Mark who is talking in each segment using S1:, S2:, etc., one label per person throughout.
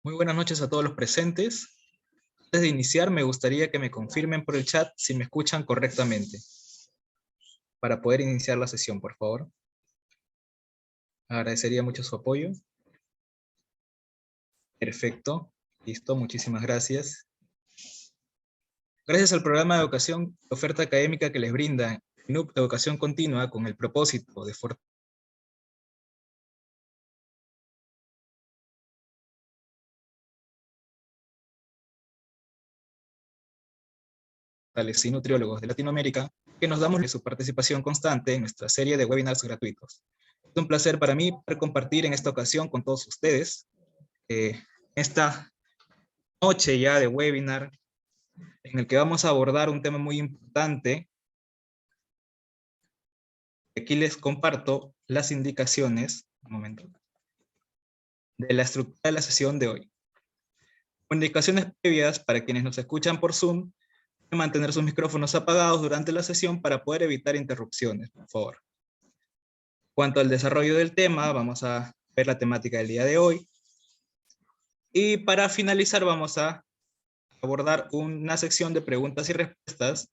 S1: Muy buenas noches a todos los presentes. Antes de iniciar, me gustaría que me confirmen por el chat si me escuchan correctamente, para poder iniciar la sesión, por favor. Agradecería mucho su apoyo. Perfecto. Listo, muchísimas gracias. Gracias al programa de educación y oferta académica que les brinda NUP Educación Continua con el propósito de fortalecer y nutriólogos de Latinoamérica, que nos damos de su participación constante en nuestra serie de webinars gratuitos. Es un placer para mí poder compartir en esta ocasión con todos ustedes esta noche ya de webinar en el que vamos a abordar un tema muy importante. Aquí les comparto las indicaciones, un momento, de la estructura de la sesión de hoy. Con indicaciones previas para quienes nos escuchan por Zoom, mantener sus micrófonos apagados durante la sesión para poder evitar interrupciones, por favor. En cuanto al desarrollo del tema, vamos a ver la temática del día de hoy. Y para finalizar vamos a abordar una sección de preguntas y respuestas.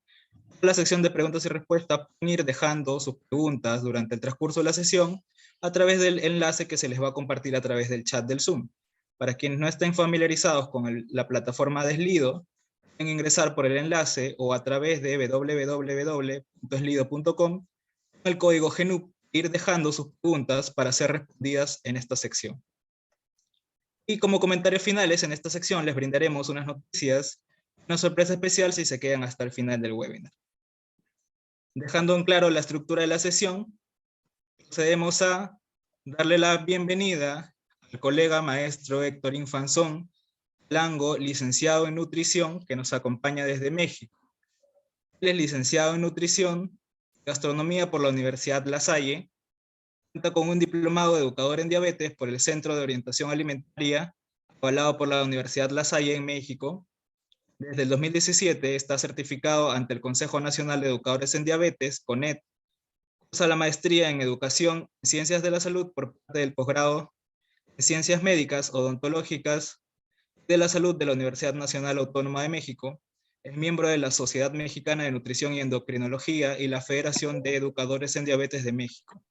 S1: En la sección de preguntas y respuestas pueden ir dejando sus preguntas durante el transcurso de la sesión a través del enlace que se les va a compartir a través del chat del Zoom. Para quienes no estén familiarizados con la plataforma de Slido, pueden ingresar por el enlace o a través de www.slido.com con el código GNUP, ir dejando sus preguntas para ser respondidas en esta sección. Y como comentarios finales, en esta sección les brindaremos unas noticias, una sorpresa especial si se quedan hasta el final del webinar. Dejando en claro la estructura de la sesión, procedemos a darle la bienvenida al colega maestro Héctor Infanzón Lango, licenciado en nutrición, que nos acompaña desde México. Él es licenciado en nutrición, gastronomía por la Universidad La Salle, cuenta con un diplomado de educador en diabetes por el Centro de Orientación Alimentaria, avalado por la Universidad La Salle en México. Desde el 2017 está certificado ante el Consejo Nacional de Educadores en Diabetes, CONED. Cursa la maestría en Educación en Ciencias de la Salud por parte del posgrado en Ciencias Médicas Odontológicas de la Salud de la Universidad Nacional Autónoma de México. Es miembro de la Sociedad Mexicana de Nutrición y Endocrinología y la Federación de Educadores en Diabetes de México.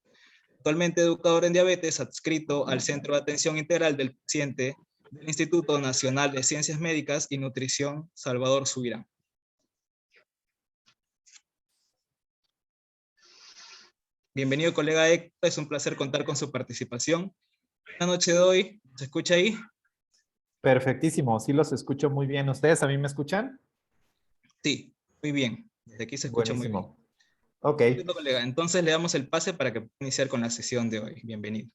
S1: Actualmente educador en diabetes, adscrito al Centro de Atención Integral del Paciente del Instituto Nacional de Ciencias Médicas y Nutrición, Salvador Subirán. Bienvenido, colega Héctor, es un placer contar con su participación. La noche de hoy, ¿se escucha ahí?
S2: Perfectísimo, sí los escucho muy bien. ¿Ustedes a mí me escuchan?
S1: Sí, muy bien. Desde aquí se escucha muy bien.
S2: Buenísimo. Ok.
S1: Perfecto, colega. Entonces le damos el pase para que pueda iniciar con la sesión de hoy. Bienvenido.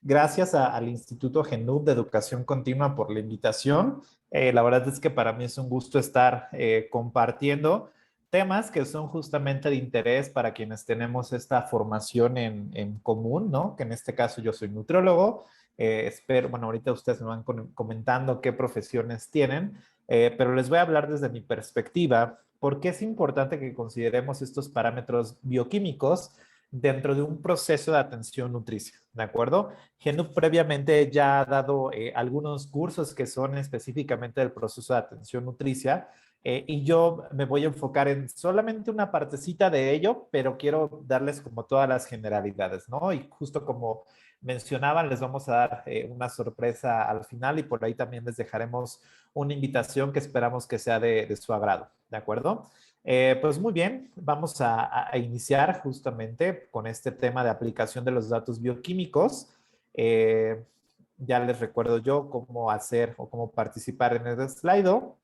S2: Gracias al Instituto GNUP de Educación Continua por la invitación. La verdad es que para mí es un gusto estar compartiendo temas que son justamente de interés para quienes tenemos esta formación en común, ¿no? Que en este caso yo soy nutriólogo. Espero, bueno, ahorita ustedes me van comentando qué profesiones tienen, pero les voy a hablar desde mi perspectiva, por qué es importante que consideremos estos parámetros bioquímicos dentro de un proceso de atención nutricia, ¿de acuerdo? GNUP previamente ya ha dado algunos cursos que son específicamente del proceso de atención nutricia y yo me voy a enfocar en solamente una partecita de ello, pero quiero darles como todas las generalidades, ¿no? Y justo como mencionaban, les vamos a dar una sorpresa al final y por ahí también les dejaremos una invitación que esperamos que sea de su agrado, ¿de acuerdo? Pues muy bien, vamos a iniciar justamente con este tema de aplicación de los datos bioquímicos. Ya les recuerdo yo cómo hacer o cómo participar en el Slido.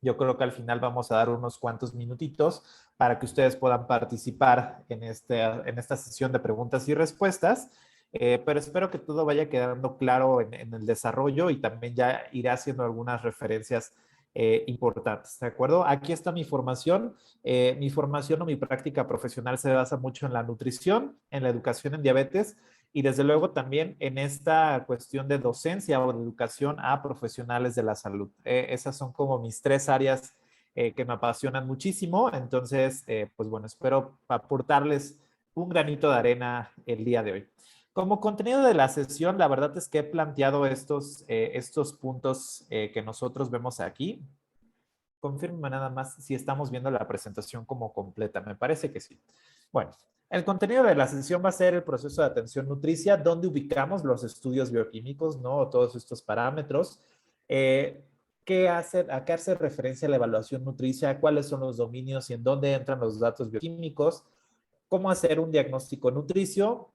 S2: Yo creo que al final vamos a dar unos cuantos minutitos para que ustedes puedan participar en esta sesión de preguntas y respuestas. Pero espero que todo vaya quedando claro en el desarrollo y también ya iré haciendo algunas referencias importantes, ¿de acuerdo? Aquí está mi formación. Mi formación o mi práctica profesional se basa mucho en la nutrición, en la educación en diabetes y desde luego también en esta cuestión de docencia o de educación a profesionales de la salud. Esas son como mis tres áreas que me apasionan muchísimo. Entonces, pues bueno, espero aportarles un granito de arena el día de hoy. Como contenido de la sesión, la verdad es que he planteado estos puntos que nosotros vemos aquí. Confírmeme nada más si estamos viendo la presentación como completa. Me parece que sí. Bueno, el contenido de la sesión va a ser el proceso de atención nutricia, donde ubicamos los estudios bioquímicos, ¿no? Todos estos parámetros. ¿A qué hace referencia la evaluación nutricia? ¿Cuáles son los dominios y en dónde entran los datos bioquímicos? ¿Cómo hacer un diagnóstico nutricio?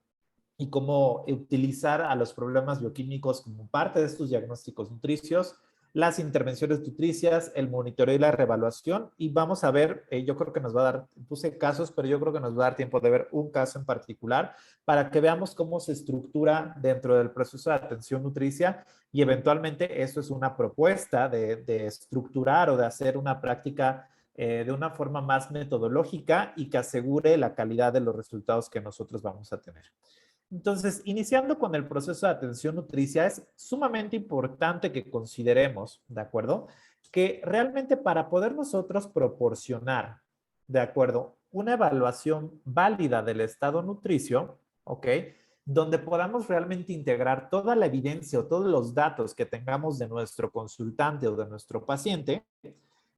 S2: Y cómo utilizar a los problemas bioquímicos como parte de estos diagnósticos nutricios, las intervenciones nutricias, el monitoreo y la reevaluación. Y vamos a ver, yo creo que nos va a dar, puse casos, pero yo creo que nos va a dar tiempo de ver un caso en particular para que veamos cómo se estructura dentro del proceso de atención nutricia y eventualmente eso es una propuesta de estructurar o de hacer una práctica de una forma más metodológica y que asegure la calidad de los resultados que nosotros vamos a tener. Entonces, iniciando con el proceso de atención nutricia, es sumamente importante que consideremos, ¿de acuerdo? Que realmente para poder nosotros proporcionar, ¿de acuerdo? Una evaluación válida del estado nutricio, ¿ok? Donde podamos realmente integrar toda la evidencia o todos los datos que tengamos de nuestro consultante o de nuestro paciente,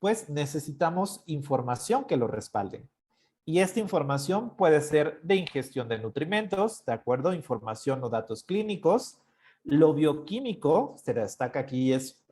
S2: pues necesitamos información que lo respalde. Y esta información puede ser de ingestión de nutrimentos, ¿de acuerdo? Información o datos clínicos. Lo bioquímico, se destaca aquí, es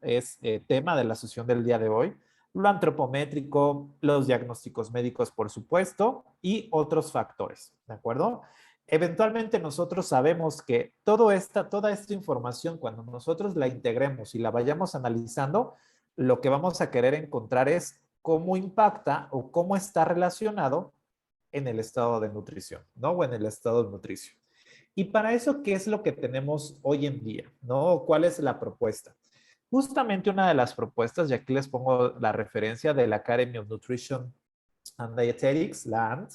S2: tema de la sesión del día de hoy. Lo antropométrico, los diagnósticos médicos, por supuesto, y otros factores, ¿de acuerdo? Eventualmente nosotros sabemos que toda esta información, cuando nosotros la integremos y la vayamos analizando, lo que vamos a querer encontrar es cómo impacta o cómo está relacionado en el estado de nutrición, ¿no? O en el estado de nutrición. Y para eso, ¿qué es lo que tenemos hoy en día? ¿No? ¿Cuál es la propuesta? Justamente una de las propuestas, y aquí les pongo la referencia de la Academy of Nutrition and Dietetics, la ANT,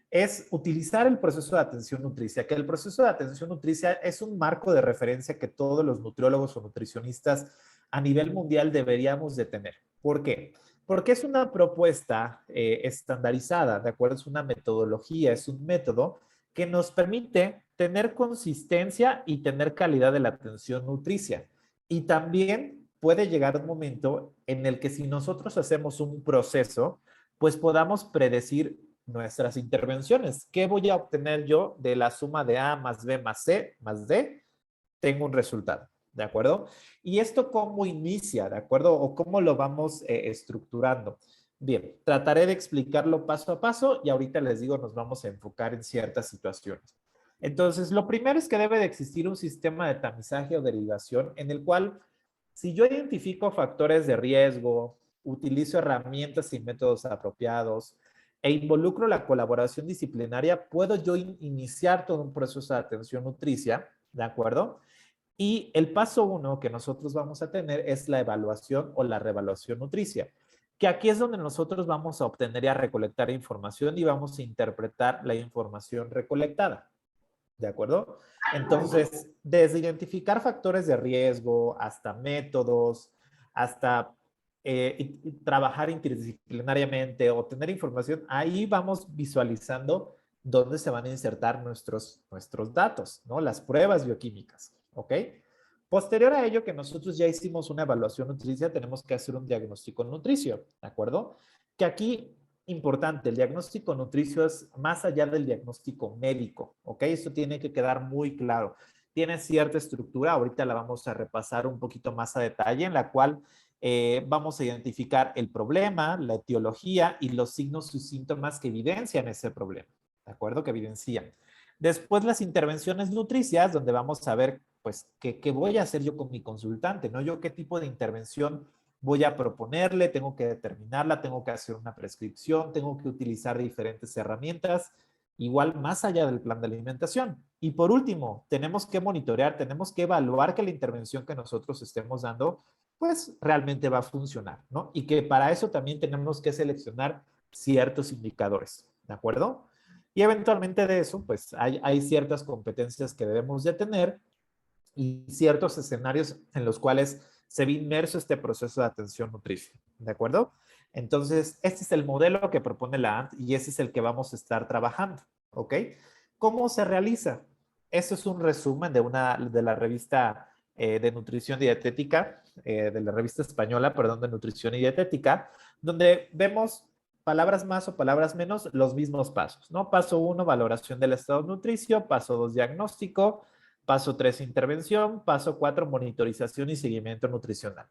S2: es utilizar el proceso de atención nutricia, que el proceso de atención nutricia es un marco de referencia que todos los nutriólogos o nutricionistas a nivel mundial deberíamos de tener. ¿Por qué? Porque es una propuesta estandarizada, ¿de acuerdo? Es una metodología, es un método que nos permite tener consistencia y tener calidad de la atención nutricia. Y también puede llegar un momento en el que si nosotros hacemos un proceso, pues podamos predecir nuestras intervenciones. ¿Qué voy a obtener yo de la suma de A más B más C más D? Tengo un resultado, ¿de acuerdo? ¿Y esto cómo inicia, de acuerdo? ¿O cómo lo vamos estructurando? Bien, trataré de explicarlo paso a paso y ahorita les digo, nos vamos a enfocar en ciertas situaciones. Entonces, lo primero es que debe de existir un sistema de tamizaje o derivación en el cual, si yo identifico factores de riesgo, utilizo herramientas y métodos apropiados e involucro la colaboración disciplinaria, puedo yo iniciar todo un proceso de atención nutricia, ¿de acuerdo? Y el paso uno que nosotros vamos a tener es la evaluación o la reevaluación nutricia, que aquí es donde nosotros vamos a obtener y a recolectar información y vamos a interpretar la información recolectada. ¿De acuerdo? Entonces, desde identificar factores de riesgo hasta métodos, hasta y trabajar interdisciplinariamente o tener información, ahí vamos visualizando dónde se van a insertar nuestros datos, ¿no? Las pruebas bioquímicas, ¿ok? Posterior a ello, que nosotros ya hicimos una evaluación nutricia, tenemos que hacer un diagnóstico nutricio, ¿de acuerdo? Que aquí importante, el diagnóstico nutricio es más allá del diagnóstico médico, ¿ok? Esto tiene que quedar muy claro. Tiene cierta estructura, ahorita la vamos a repasar un poquito más a detalle, en la cual vamos a identificar el problema, la etiología y los signos y síntomas que evidencian ese problema, ¿de acuerdo? Que evidencian. Después las intervenciones nutricias, donde vamos a ver, pues, qué voy a hacer yo con mi consultante, ¿no? Yo qué tipo de intervención voy a proponerle, tengo que determinarla, tengo que hacer una prescripción, tengo que utilizar diferentes herramientas, igual más allá del plan de alimentación. Y por último, tenemos que monitorear, tenemos que evaluar que la intervención que nosotros estemos dando, pues realmente va a funcionar, ¿no? Y que para eso también tenemos que seleccionar ciertos indicadores, ¿de acuerdo? Y eventualmente de eso, pues hay ciertas competencias que debemos de tener y ciertos escenarios en los cuales se ve inmerso este proceso de atención nutricia, ¿de acuerdo? Entonces, este es el modelo que propone la ANT y ese es el que vamos a estar trabajando, ¿ok? ¿Cómo se realiza? Este es un resumen de la revista de nutrición y dietética, de la revista española, perdón, de nutrición y dietética, donde vemos palabras más o palabras menos, los mismos pasos, ¿no? Paso 1, valoración del estado nutricio. Paso 2, diagnóstico. Paso 3, intervención. Paso 4, monitorización y seguimiento nutricional.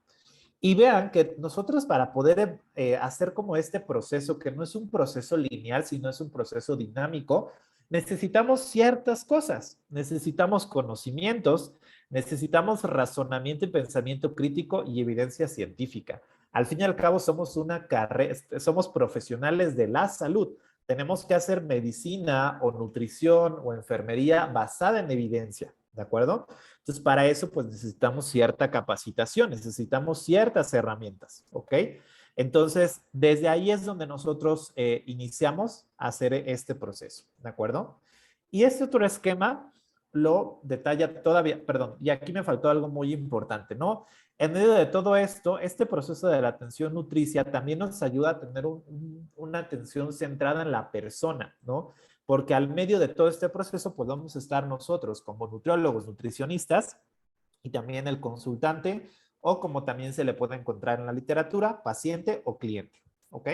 S2: Y vean que nosotros para poder hacer como este proceso, que no es un proceso lineal, sino es un proceso dinámico, necesitamos ciertas cosas. Necesitamos conocimientos, necesitamos razonamiento y pensamiento crítico y evidencia científica. Al fin y al cabo somos una carrera, somos profesionales de la salud. Tenemos que hacer medicina o nutrición o enfermería basada en evidencia, ¿de acuerdo? Entonces, para eso, pues necesitamos cierta capacitación, necesitamos ciertas herramientas, ¿ok? Entonces, desde ahí es donde nosotros iniciamos a hacer este proceso, ¿de acuerdo? Y este otro esquema lo detalla todavía, perdón, y aquí me faltó algo muy importante, ¿no? En medio de todo esto, este proceso de la atención nutricia también nos ayuda a tener una atención centrada en la persona, ¿no? Porque al medio de todo este proceso podemos estar nosotros como nutriólogos, nutricionistas y también el consultante o como también se le puede encontrar en la literatura, paciente o cliente, ¿ok?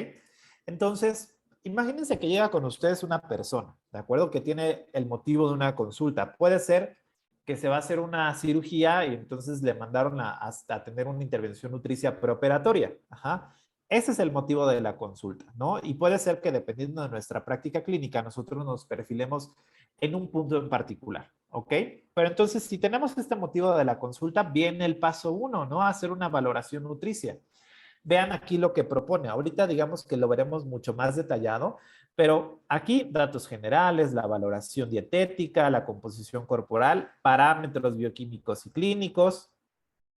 S2: Entonces, imagínense que llega con ustedes una persona, ¿de acuerdo? Que tiene el motivo de una consulta. Puede ser que se va a hacer una cirugía y entonces le mandaron hasta tener una intervención nutricia preoperatoria. Ajá. Ese es el motivo de la consulta, ¿no? Y puede ser que dependiendo de nuestra práctica clínica, nosotros nos perfilemos en un punto en particular, ¿ok? Pero entonces, si tenemos este motivo de la consulta, viene el paso 1, ¿no? Hacer una valoración nutricia. Vean aquí lo que propone. Ahorita digamos que lo veremos mucho más detallado, pero aquí datos generales, la valoración dietética, la composición corporal, parámetros bioquímicos y clínicos,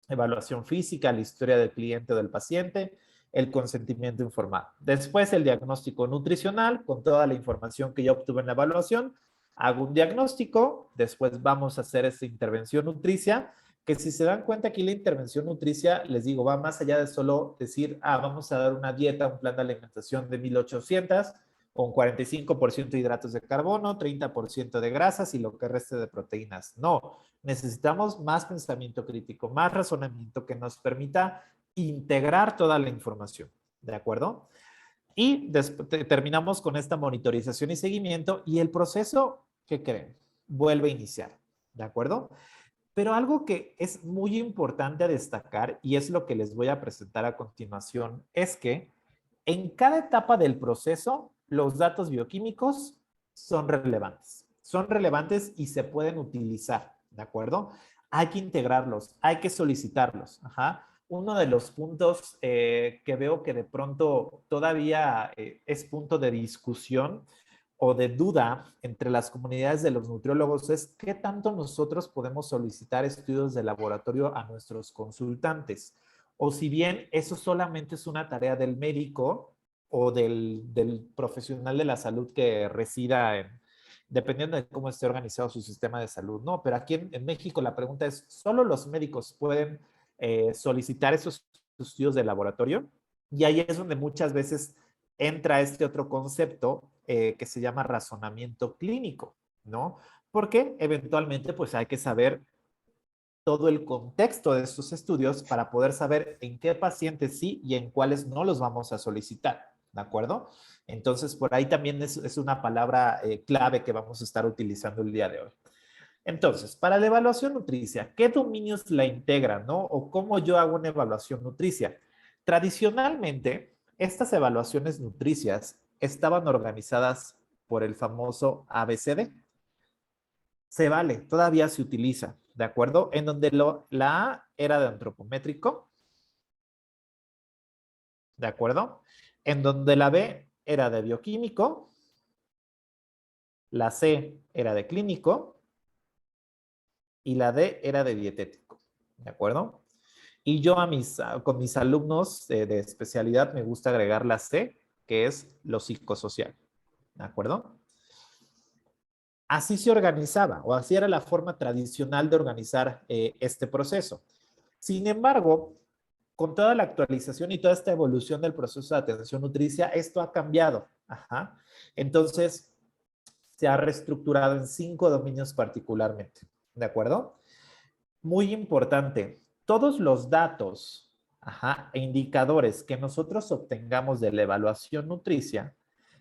S2: evaluación física, la historia del cliente o del paciente, el consentimiento informado. Después el diagnóstico nutricional con toda la información que yo obtuve en la evaluación. Hago un diagnóstico, después vamos a hacer esta intervención nutricia, que si se dan cuenta aquí la intervención nutricia, les digo, va más allá de solo decir, vamos a dar una dieta, un plan de alimentación de 1800 con 45% de hidratos de carbono, 30% de grasas y lo que reste de proteínas. No, necesitamos más pensamiento crítico, más razonamiento que nos permita integrar toda la información, ¿de acuerdo? Y terminamos con esta monitorización y seguimiento y el proceso, ¿qué creen? Vuelve a iniciar, ¿de acuerdo? Pero algo que es muy importante a destacar y es lo que les voy a presentar a continuación es que en cada etapa del proceso los datos bioquímicos son relevantes. Son relevantes y se pueden utilizar, ¿de acuerdo? Hay que integrarlos, hay que solicitarlos. Ajá. Uno de los puntos que veo que de pronto todavía es punto de discusión o de duda entre las comunidades de los nutriólogos es qué tanto nosotros podemos solicitar estudios de laboratorio a nuestros consultantes. O si bien eso solamente es una tarea del médico o del profesional de la salud que resida dependiendo de cómo esté organizado su sistema de salud, ¿no? Pero aquí en México la pregunta es, ¿solo los médicos pueden solicitar esos estudios de laboratorio? Y ahí es donde muchas veces entra este otro concepto que se llama razonamiento clínico, ¿no? Porque eventualmente pues hay que saber todo el contexto de estos estudios para poder saber en qué pacientes sí y en cuáles no los vamos a solicitar, ¿de acuerdo? Entonces, por ahí también es una palabra clave que vamos a estar utilizando el día de hoy. Entonces, para la evaluación nutricia, ¿qué dominios la integran, no? O cómo yo hago una evaluación nutricia. Tradicionalmente, estas evaluaciones nutricias estaban organizadas por el famoso ABCD. Se vale, todavía se utiliza, ¿de acuerdo? En donde la A era de antropométrico, ¿de acuerdo? En donde la B era de bioquímico, la C era de clínico y la D era de dietético, ¿de acuerdo? Y yo con mis alumnos de especialidad me gusta agregar la C, que es lo psicosocial, ¿de acuerdo? Así se organizaba, o así era la forma tradicional de organizar este proceso. Sin embargo, con toda la actualización y toda esta evolución del proceso de atención nutricia, esto ha cambiado. Ajá. Entonces, se ha reestructurado en 5 dominios particularmente, ¿de acuerdo? Muy importante, todos los datos e indicadores que nosotros obtengamos de la evaluación nutricia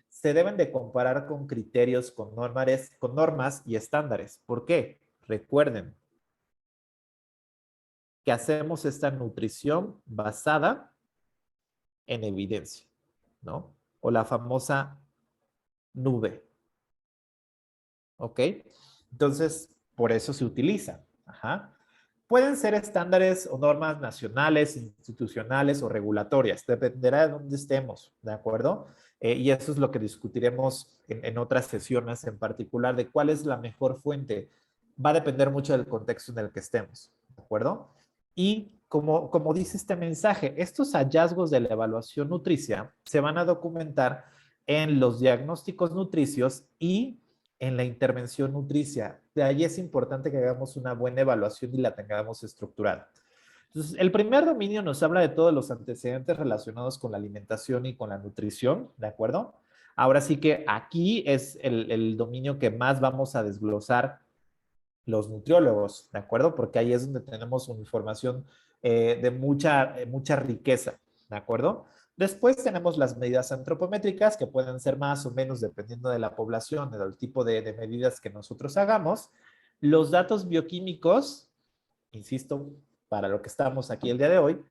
S2: se deben de comparar con criterios, con normas y estándares. ¿Por qué? Recuerden que hacemos esta nutrición basada en evidencia, ¿no? O la famosa nube, ¿ok? Entonces, por eso se utiliza. Ajá. Pueden ser estándares o normas nacionales, institucionales o regulatorias, dependerá de dónde estemos, ¿de acuerdo? Y eso es lo que discutiremos en otras sesiones en particular, de cuál es la mejor fuente. Va a depender mucho del contexto en el que estemos, ¿de acuerdo? Y como dice este mensaje, estos hallazgos de la evaluación nutricia se van a documentar en los diagnósticos nutricios y en la intervención nutricia. De ahí es importante que hagamos una buena evaluación y la tengamos estructurada. Entonces, el primer dominio nos habla de todos los antecedentes relacionados con la alimentación y con la nutrición, ¿de acuerdo? Ahora sí que aquí es el dominio que más vamos a desglosar los nutriólogos, ¿de acuerdo? Porque ahí es donde tenemos una información de mucha riqueza, ¿de acuerdo? Después tenemos las medidas antropométricas que pueden ser más o menos dependiendo de la población, del tipo de medidas que nosotros hagamos. Los datos bioquímicos, insisto, para lo que estamos aquí el día de hoy.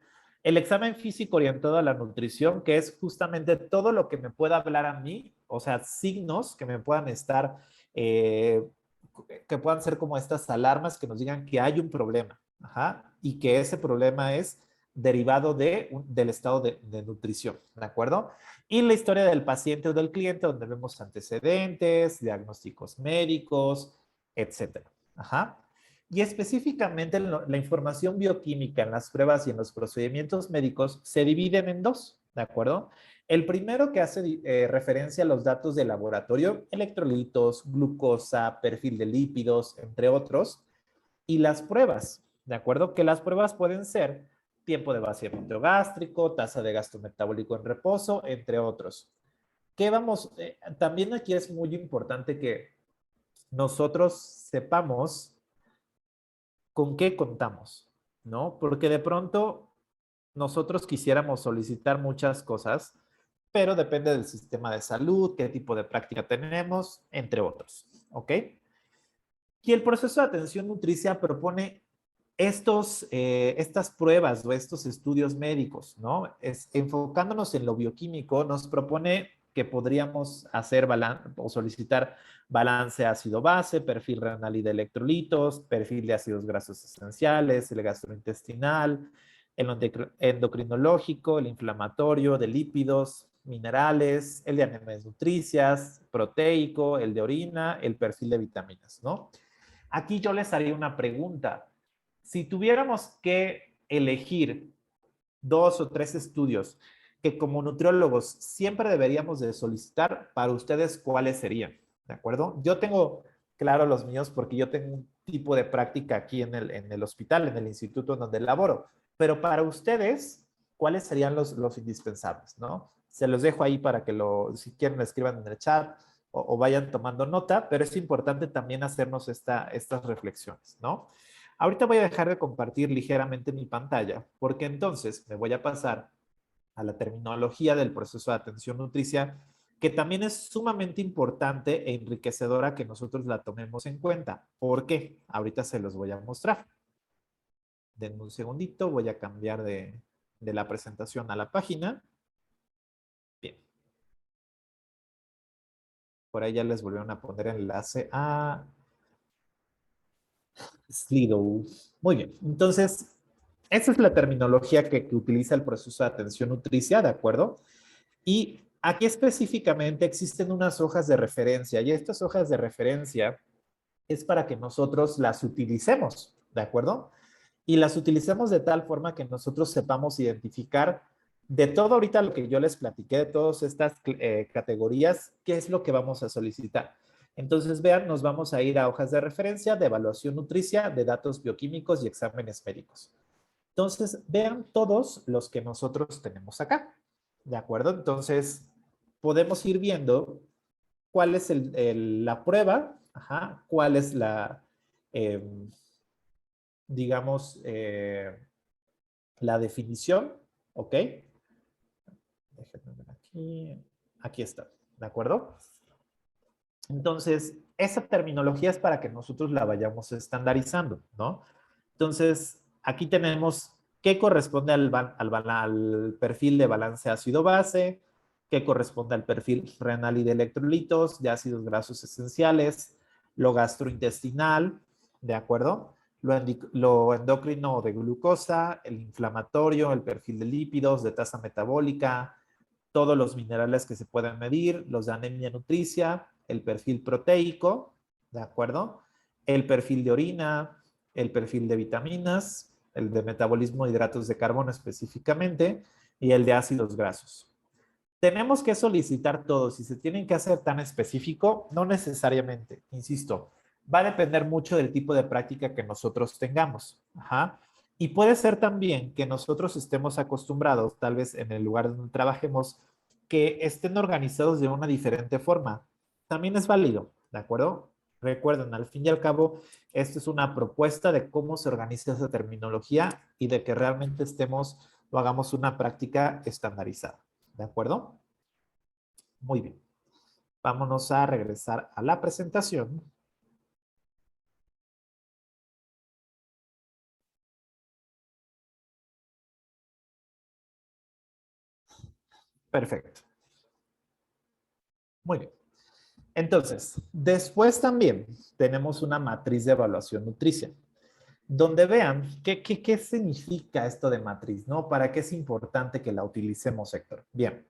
S2: El examen físico orientado a la nutrición, que es justamente todo lo que me pueda hablar a mí, o sea, signos que me puedan estar que puedan ser como estas alarmas que nos digan que hay un problema, y que ese problema es derivado del estado de nutrición, ¿de acuerdo? Y la historia del paciente o del cliente, donde vemos antecedentes, diagnósticos médicos, etcétera. Y específicamente la información bioquímica en las pruebas y en los procedimientos médicos se dividen en dos, ¿de acuerdo? El primero que hace referencia a los datos de laboratorio, electrolitos, glucosa, perfil de lípidos, entre otros, y las pruebas, ¿de acuerdo? Que las pruebas pueden ser tiempo de vaciamiento gástrico, tasa de gasto metabólico en reposo, entre otros. También aquí es muy importante que nosotros sepamos con qué contamos, ¿no? Porque de pronto nosotros quisiéramos solicitar muchas cosas, pero depende del sistema de salud, qué tipo de práctica tenemos, entre otros, ¿ok? Y el proceso de atención nutricia propone estas pruebas o estos estudios médicos, ¿no? Enfocándonos en lo bioquímico, nos propone que podríamos hacer o solicitar balance ácido-base, perfil renal y de electrolitos, perfil de ácidos grasos esenciales, el gastrointestinal, el endocrinológico, el inflamatorio, de lípidos, minerales, el de anemias nutricias, proteico, el de orina, el perfil de vitaminas, ¿no? Aquí yo les haría una pregunta. Si tuviéramos que elegir 2 o 3 estudios que como nutriólogos siempre deberíamos de solicitar, para ustedes, ¿cuáles serían? ¿De acuerdo? Yo tengo claro los míos porque yo tengo un tipo de práctica aquí en el hospital, en el instituto en donde laboro. Pero para ustedes, ¿cuáles serían los indispensables? ¿No? Se los dejo ahí para que si quieren, lo escriban en el chat o vayan tomando nota, pero es importante también hacernos estas reflexiones, ¿no? Ahorita voy a dejar de compartir ligeramente mi pantalla, porque entonces me voy a pasar a la terminología del proceso de atención nutricia, que también es sumamente importante e enriquecedora que nosotros la tomemos en cuenta. ¿Por qué? Ahorita se los voy a mostrar. Denme un segundito, voy a cambiar de la presentación a la página. Bien. Por ahí ya les volvieron a poner enlace a Slido. Muy bien. Entonces, esa es la terminología que utiliza el proceso de atención nutricia, ¿de acuerdo? Y aquí específicamente existen unas hojas de referencia y estas hojas de referencia es para que nosotros las utilicemos, ¿de acuerdo? Y las utilicemos de tal forma que nosotros sepamos identificar de todo ahorita lo que yo les platiqué, de todas estas categorías, qué es lo que vamos a solicitar. Entonces, vean, nos vamos a ir a hojas de referencia de evaluación nutricia, de datos bioquímicos y exámenes médicos. Entonces, vean todos los que nosotros tenemos acá. ¿De acuerdo? Entonces, podemos ir viendo cuál es la prueba, ajá, cuál es la, digamos, la definición, ¿ok? Déjenme ver aquí. Aquí está, ¿de acuerdo? Entonces, esa terminología es para que nosotros la vayamos estandarizando, ¿no? Entonces, aquí tenemos qué corresponde al perfil de balance ácido-base, qué corresponde al perfil renal y de electrolitos, de ácidos grasos esenciales, lo gastrointestinal, ¿de acuerdo? Lo endocrino de glucosa, el inflamatorio, el perfil de lípidos, de tasa metabólica, todos los minerales que se pueden medir, los de anemia nutricia, el perfil proteico, ¿de acuerdo? El perfil de orina, el perfil de vitaminas, el de metabolismo de hidratos de carbono específicamente y el de ácidos grasos. Tenemos que solicitar todo. Si se tienen que hacer tan específico, no necesariamente, insisto, va a depender mucho del tipo de práctica que nosotros tengamos. Ajá. Y puede ser también que nosotros estemos acostumbrados, tal vez en el lugar donde trabajemos, que estén organizados de una diferente forma. También es válido, ¿de acuerdo? Recuerden, al fin y al cabo, esto es una propuesta de cómo se organiza esa terminología y de que realmente estemos o hagamos una práctica estandarizada. ¿De acuerdo? Muy bien. Vámonos a regresar a la presentación. Perfecto. Muy bien. Entonces, después también tenemos una matriz de evaluación nutricia, donde vean qué significa esto de matriz, ¿no? ¿Para qué es importante que la utilicemos, Héctor? Bien,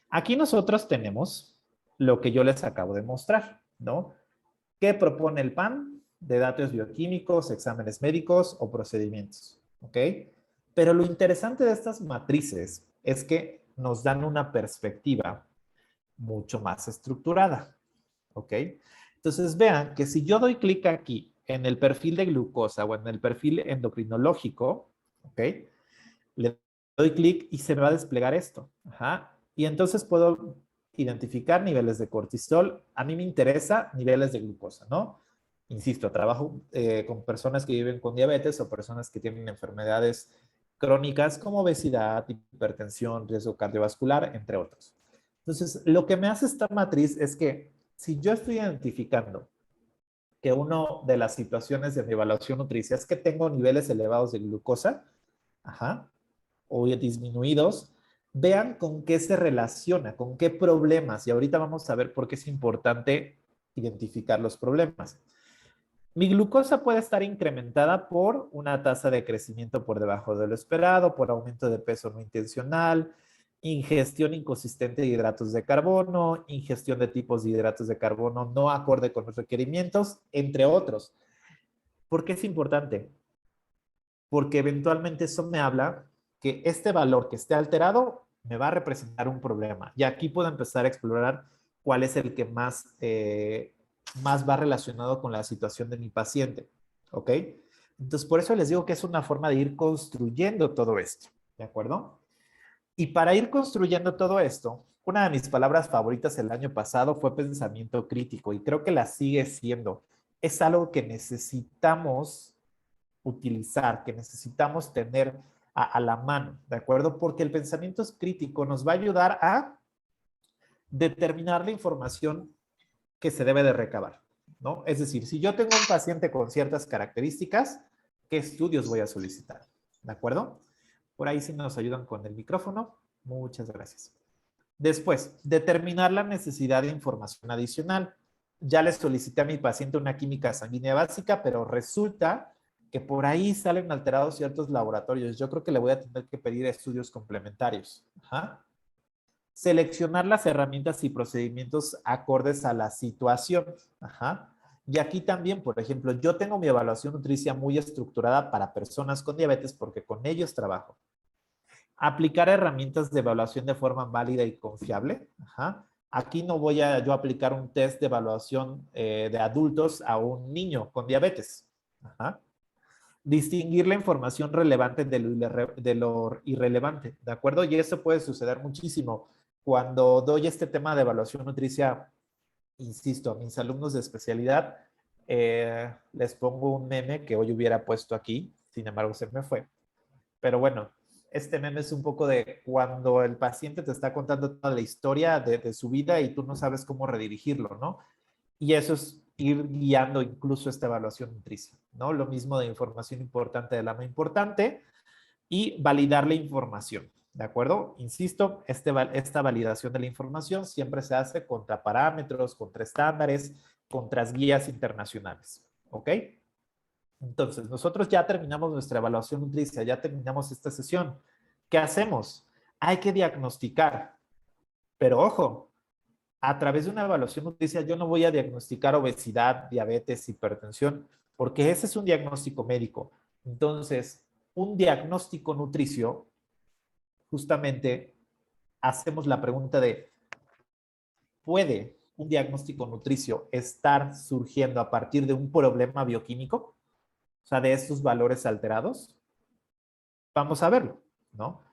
S2: aquí nosotros tenemos lo que yo les acabo de mostrar, ¿no? ¿Qué propone el PAN? De datos bioquímicos, exámenes médicos o procedimientos, ¿ok? Pero lo interesante de estas matrices es que nos dan una perspectiva mucho más estructurada, ¿ok? Entonces vean que si yo doy clic aquí en el perfil de glucosa o en el perfil endocrinológico, ¿ok? Le doy clic y se me va a desplegar esto. Ajá. Y entonces puedo identificar niveles de cortisol. A mí me interesa niveles de glucosa, ¿no? Insisto, trabajo con personas que viven con diabetes o personas que tienen enfermedades crónicas como obesidad, hipertensión, riesgo cardiovascular, entre otros. Entonces, lo que me hace esta matriz es que si yo estoy identificando que una de las situaciones de mi evaluación nutricia es que tengo niveles elevados de glucosa, ajá, o disminuidos, vean con qué se relaciona, con qué problemas. Y ahorita vamos a ver por qué es importante identificar los problemas. Mi glucosa puede estar incrementada por una tasa de crecimiento por debajo de lo esperado, por aumento de peso no intencional, ingestión inconsistente de hidratos de carbono, ingestión de tipos de hidratos de carbono no acorde con los requerimientos, entre otros. ¿Por qué es importante? Porque eventualmente eso me habla que este valor que esté alterado me va a representar un problema. Y aquí puedo empezar a explorar cuál es el que más va relacionado con la situación de mi paciente. ¿Ok? Entonces, por eso les digo que es una forma de ir construyendo todo esto. ¿De acuerdo? Y para ir construyendo todo esto, una de mis palabras favoritas el año pasado fue pensamiento crítico y creo que la sigue siendo. Es algo que necesitamos utilizar, que necesitamos tener a la mano, ¿de acuerdo? Porque el pensamiento crítico nos va a ayudar a determinar la información que se debe de recabar, ¿no? Es decir, si yo tengo un paciente con ciertas características, ¿qué estudios voy a solicitar? ¿De acuerdo? Por ahí sí nos ayudan con el micrófono. Muchas gracias. Después, determinar la necesidad de información adicional. Ya le solicité a mi paciente una química sanguínea básica, pero resulta que por ahí salen alterados ciertos laboratorios. Yo creo que le voy a tener que pedir estudios complementarios. Ajá. Seleccionar las herramientas y procedimientos acordes a la situación. Ajá. Y aquí también, por ejemplo, yo tengo mi evaluación nutricia muy estructurada para personas con diabetes porque con ellos trabajo. Aplicar herramientas de evaluación de forma válida y confiable. Ajá. Aquí no voy a yo aplicar un test de evaluación de adultos a un niño con diabetes. Ajá. Distinguir la información relevante de lo irrelevante, ¿de acuerdo? Y eso puede suceder muchísimo cuando doy este tema de evaluación nutricia insisto, a mis alumnos de especialidad, les pongo un meme que hoy hubiera puesto aquí, sin embargo se me fue. Pero bueno, este meme es un poco de cuando el paciente te está contando toda la historia de su vida y tú no sabes cómo redirigirlo, ¿no? Y eso es ir guiando incluso esta evaluación nutricia, ¿no? Lo mismo de información importante de la no importante y validar la información, ¿de acuerdo? Insisto, esta validación de la información siempre se hace contra parámetros, contra estándares, contra guías internacionales, ¿ok? Entonces, nosotros ya terminamos nuestra evaluación nutricia, ya terminamos esta sesión. ¿Qué hacemos? Hay que diagnosticar, pero ojo, a través de una evaluación nutricia yo no voy a diagnosticar obesidad, diabetes, hipertensión, porque ese es un diagnóstico médico. Entonces, un diagnóstico nutricio, justamente hacemos la pregunta de, ¿puede un diagnóstico nutricio estar surgiendo a partir de un problema bioquímico? O sea, de estos valores alterados. Vamos a verlo, ¿no?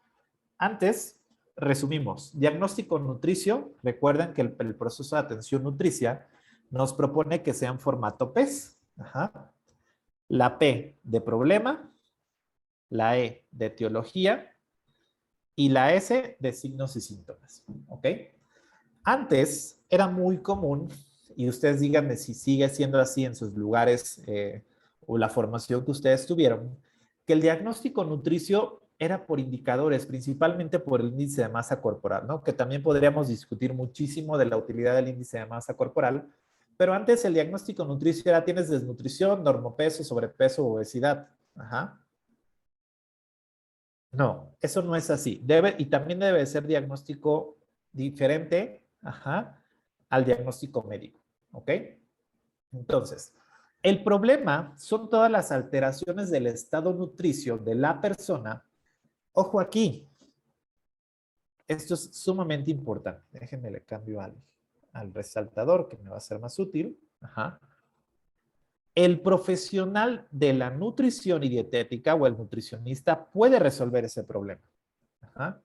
S2: Antes, resumimos. Diagnóstico nutricio. Recuerden que el proceso de atención nutricia nos propone que sea en formato PES. Ajá. La P de problema, la E de etiología y la S de signos y síntomas. ¿Ok? Antes era muy común, y ustedes díganme si sigue siendo así en sus lugares o la formación que ustedes tuvieron, que el diagnóstico nutricio era por indicadores, principalmente por el índice de masa corporal, ¿no? Que también podríamos discutir muchísimo de la utilidad del índice de masa corporal, pero antes el diagnóstico nutricio era tienes desnutrición, normopeso, sobrepeso, obesidad. Ajá. No, eso no es así. Y también debe ser diagnóstico diferente, ajá, al diagnóstico médico, ¿ok? Entonces, el problema son todas las alteraciones del estado nutricio de la persona. Ojo aquí, esto es sumamente importante. Déjenme le cambio al resaltador que me va a ser más útil. Ajá. El profesional de la nutrición y dietética o el nutricionista puede resolver ese problema. Ajá.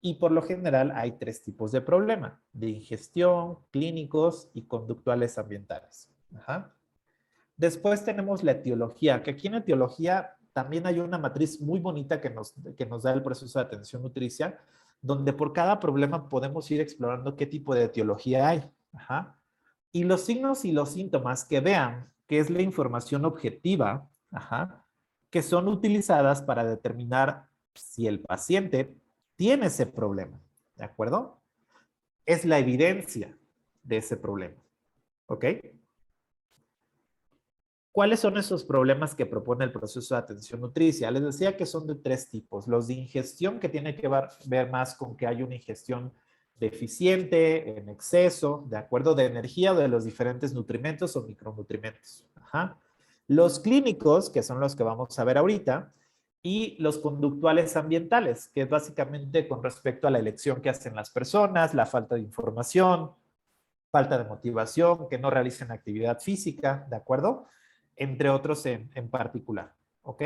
S2: Y por lo general hay tres tipos de problema: de ingestión, clínicos y conductuales ambientales. Ajá. Después tenemos la etiología, que aquí en etiología también hay una matriz muy bonita que nos da el proceso de atención nutricia, donde por cada problema podemos ir explorando qué tipo de etiología hay. Ajá. Y los signos y los síntomas que vean, que es la información objetiva, ajá, que son utilizadas para determinar si el paciente tiene ese problema, ¿de acuerdo? Es la evidencia de ese problema, ¿ok? ¿Cuáles son esos problemas que propone el proceso de atención nutricia? Les decía que son de tres tipos. Los de ingestión, que tiene que ver más con que hay una ingestión deficiente, en exceso, de acuerdo, de energía o de los diferentes nutrimentos o micronutrimentos. Ajá. Los clínicos, que son los que vamos a ver ahorita, y los conductuales ambientales, que es básicamente con respecto a la elección que hacen las personas, la falta de información, falta de motivación, que no realicen actividad física, ¿de acuerdo? Entre otros en particular, ¿ok?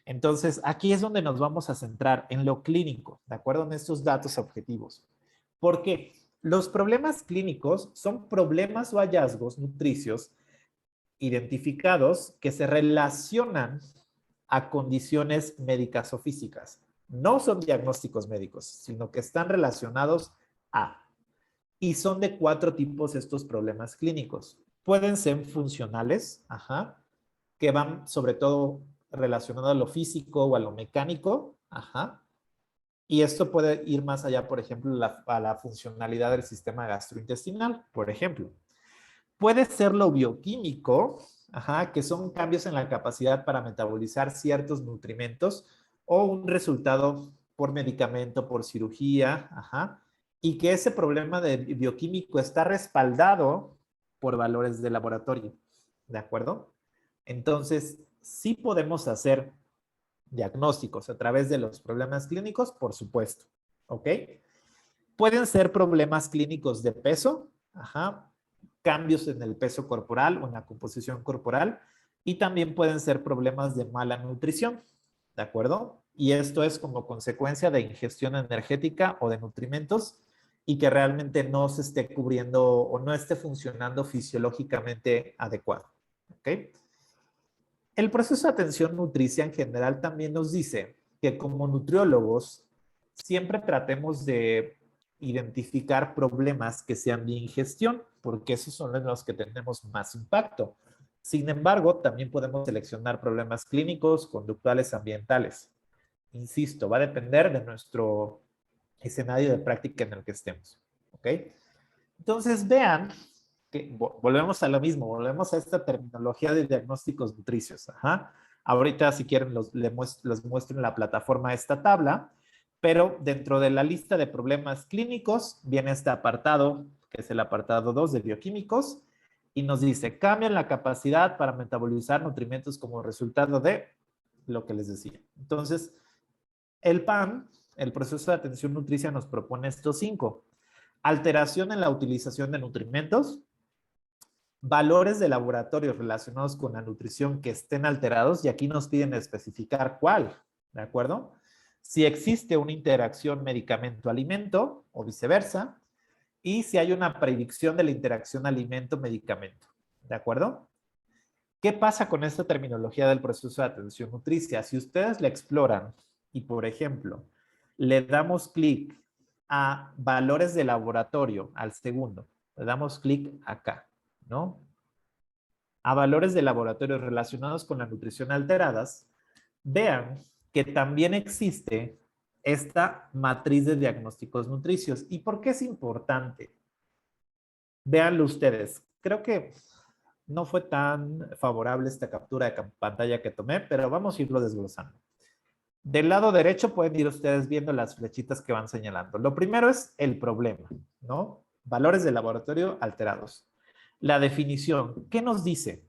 S2: Entonces, aquí es donde nos vamos a centrar en lo clínico, ¿de acuerdo? En estos datos objetivos. ¿Por qué? Los problemas clínicos son problemas o hallazgos nutricios identificados que se relacionan a condiciones médicas o físicas. No son diagnósticos médicos, sino que están relacionados a. Y son de 4 tipos estos problemas clínicos. Pueden ser funcionales, ajá, que van sobre todo relacionado a lo físico o a lo mecánico, ajá. Y esto puede ir más allá, por ejemplo, a la funcionalidad del sistema gastrointestinal, por ejemplo. Puede ser lo bioquímico, ajá, que son cambios en la capacidad para metabolizar ciertos nutrimentos o un resultado por medicamento, por cirugía, ajá, y que ese problema de bioquímico está respaldado por valores de laboratorio, ¿de acuerdo? Entonces, sí podemos hacer diagnósticos a través de los problemas clínicos, por supuesto, ¿ok? Pueden ser problemas clínicos de peso, ajá, cambios en el peso corporal o en la composición corporal, y también pueden ser problemas de mala nutrición, ¿de acuerdo? Y esto es como consecuencia de ingestión energética o de nutrimentos y que realmente no se esté cubriendo o no esté funcionando fisiológicamente adecuado. ¿Ok? El proceso de atención nutricia en general también nos dice que como nutriólogos siempre tratemos de identificar problemas que sean de ingestión, porque esos son los que tenemos más impacto. Sin embargo, también podemos seleccionar problemas clínicos, conductuales, ambientales. Insisto, va a depender de nuestro escenario de práctica en el que estemos. ¿Ok? Entonces, vean que volvemos a lo mismo, volvemos a esta terminología de diagnósticos nutricios. Ajá. Ahorita, si quieren, les muestro en la plataforma esta tabla, pero dentro de la lista de problemas clínicos viene este apartado, que es el apartado 2 de bioquímicos, y nos dice, cambian la capacidad para metabolizar nutrimentos como resultado de lo que les decía. Entonces, el PAN, el proceso de atención nutricia, nos propone estos 5. Alteración en la utilización de nutrimentos, valores de laboratorio relacionados con la nutrición que estén alterados, y aquí nos piden especificar cuál, ¿de acuerdo? Si existe una interacción medicamento-alimento o viceversa, y si hay una predicción de la interacción alimento-medicamento, ¿de acuerdo? ¿Qué pasa con esta terminología del proceso de atención nutricia? Si ustedes la exploran y, por ejemplo, le damos clic a valores de laboratorio al segundo, le damos clic acá, ¿no? A valores de laboratorio relacionados con la nutrición alteradas, vean que también existe esta matriz de diagnósticos nutricios. ¿Y por qué es importante? Véanlo ustedes. Creo que no fue tan favorable esta captura de pantalla que tomé, pero vamos a irlo desglosando. Del lado derecho pueden ir ustedes viendo las flechitas que van señalando. Lo primero es el problema, ¿no? Valores de laboratorio alterados. La definición, ¿qué nos dice?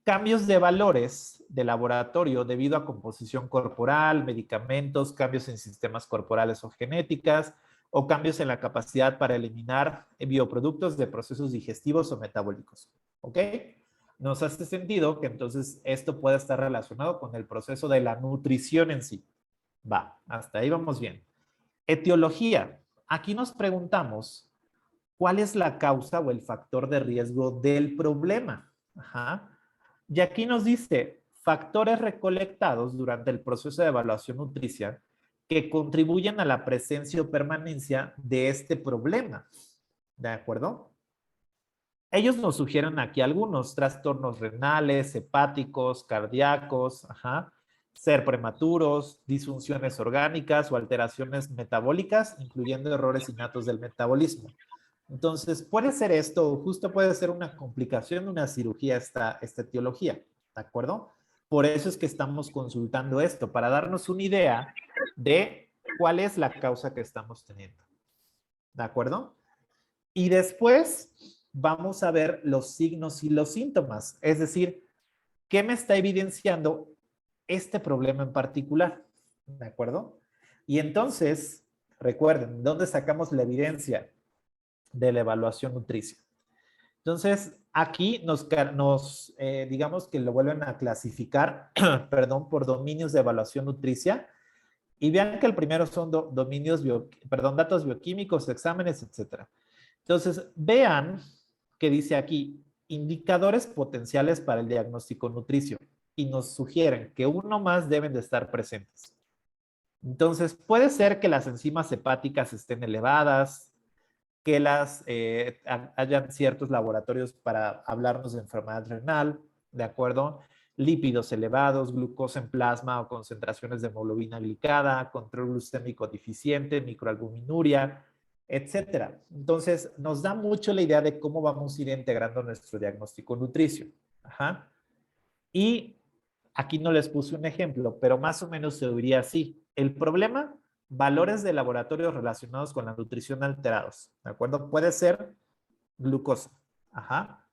S2: Cambios de valores de laboratorio debido a composición corporal, medicamentos, cambios en sistemas corporales o genéticas, o cambios en la capacidad para eliminar bioproductos de procesos digestivos o metabólicos. ¿Ok? Nos hace sentido que entonces esto pueda estar relacionado con el proceso de la nutrición en sí. Va, hasta ahí vamos bien. Etiología. Aquí nos preguntamos, ¿cuál es la causa o el factor de riesgo del problema? Ajá. Y aquí nos dice factores recolectados durante el proceso de evaluación nutricia que contribuyen a la presencia o permanencia de este problema. ¿De acuerdo? Ellos nos sugieren aquí algunos trastornos renales, hepáticos, cardíacos, ajá, ser prematuros, disfunciones orgánicas o alteraciones metabólicas, incluyendo errores innatos del metabolismo. Entonces, puede ser esto, justo puede ser una complicación de una cirugía esta etiología, ¿de acuerdo? Por eso es que estamos consultando esto, para darnos una idea de cuál es la causa que estamos teniendo, ¿de acuerdo? Y después vamos a ver los signos y los síntomas, es decir, ¿qué me está evidenciando este problema en particular? ¿De acuerdo? Y entonces, recuerden, ¿dónde sacamos la evidencia de la evaluación nutricia? Entonces, aquí digamos que lo vuelven a clasificar, perdón, por dominios de evaluación nutricia. Y vean que el primero son datos bioquímicos, exámenes, etcétera. Entonces, vean que dice aquí, indicadores potenciales para el diagnóstico nutricio. Y nos sugieren que uno más deben de estar presentes. Entonces, puede ser que las enzimas hepáticas estén elevadas, que hayan ciertos laboratorios para hablarnos de enfermedad renal, ¿de acuerdo? Lípidos elevados, glucosa en plasma o concentraciones de hemoglobina glicada, control glucémico deficiente, microalbuminuria, etcétera. Entonces, nos da mucho la idea de cómo vamos a ir integrando nuestro diagnóstico nutricio. Ajá. Y aquí no les puse un ejemplo, pero más o menos se diría así. El problema, valores de laboratorio relacionados con la nutrición alterados, ¿de acuerdo? Puede ser glucosa, ajá,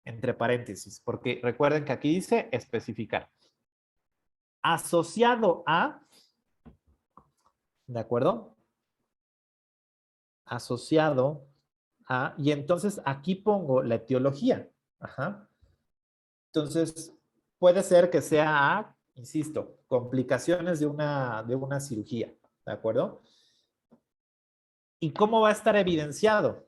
S2: entre paréntesis, porque recuerden que aquí dice especificar. Asociado a, ¿de acuerdo? Asociado a, y entonces aquí pongo la etiología, ajá. Entonces, puede ser que sea, insisto, complicaciones de una cirugía, ¿de acuerdo? ¿Y cómo va a estar evidenciado?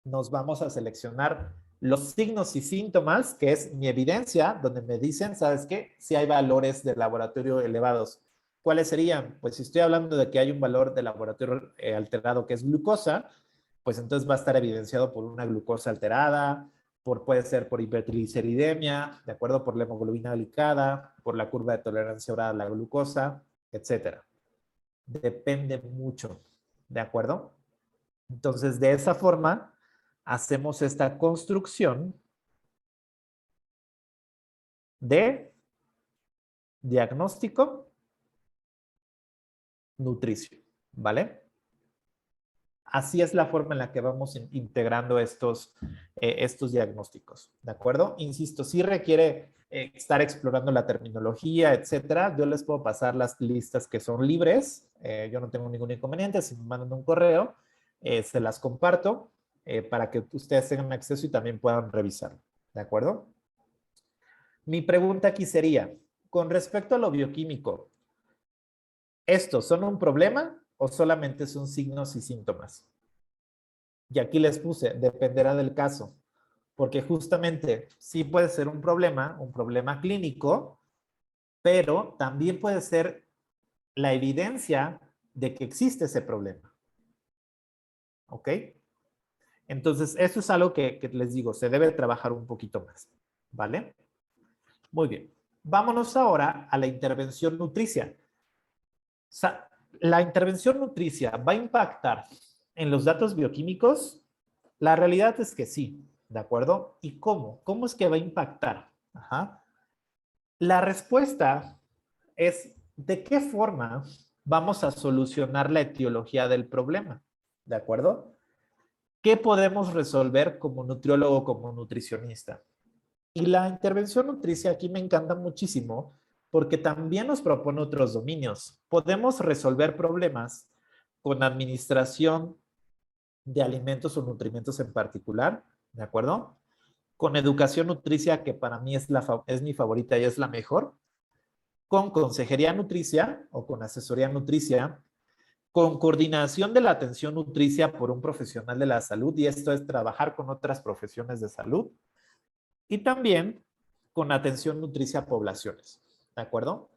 S2: Nos vamos a seleccionar los signos y síntomas, que es mi evidencia, donde me dicen, ¿sabes qué? Si hay valores de laboratorio elevados. ¿Cuáles serían? Pues si estoy hablando de que hay un valor de laboratorio alterado que es glucosa, pues entonces va a estar evidenciado por una glucosa alterada, puede ser por hipertrigliceridemia, de acuerdo, por la hemoglobina glicada, por la curva de tolerancia oral a la glucosa, etcétera. Depende mucho, ¿de acuerdo? Entonces, de esa forma, hacemos esta construcción de diagnóstico nutricio, ¿vale? Así es la forma en la que vamos integrando estos diagnósticos, ¿de acuerdo? Insisto, sí requiere estar explorando la terminología, etcétera. Yo les puedo pasar las listas que son libres. Yo no tengo ningún inconveniente. Si me mandan un correo, se las comparto para que ustedes tengan acceso y también puedan revisarlo, ¿de acuerdo? Mi pregunta aquí sería, con respecto a lo bioquímico, ¿estos son un problema o solamente son signos y síntomas? Y aquí les puse, dependerá del caso, porque justamente sí puede ser un problema clínico, pero también puede ser la evidencia de que existe ese problema. ¿Ok? Entonces, eso es algo que les digo, se debe trabajar un poquito más. ¿Vale? Muy bien. Vámonos ahora a la intervención nutricia. La intervención nutricia va a impactar en los datos bioquímicos. La realidad es que sí, ¿de acuerdo? ¿Y cómo? ¿Cómo es que va a impactar? Ajá. La respuesta es de qué forma vamos a solucionar la etiología del problema, ¿de acuerdo? ¿Qué podemos resolver como nutriólogo, como nutricionista? Y la intervención nutricia aquí me encanta muchísimo porque también nos propone otros dominios. Podemos resolver problemas con administración de alimentos o nutrimentos en particular, ¿de acuerdo? Con educación nutricia, que para mí es mi favorita y es la mejor. Con consejería nutricia o con asesoría nutricia. Con coordinación de la atención nutricia por un profesional de la salud, y esto es trabajar con otras profesiones de salud. Y también con atención nutricia a poblaciones, ¿de acuerdo?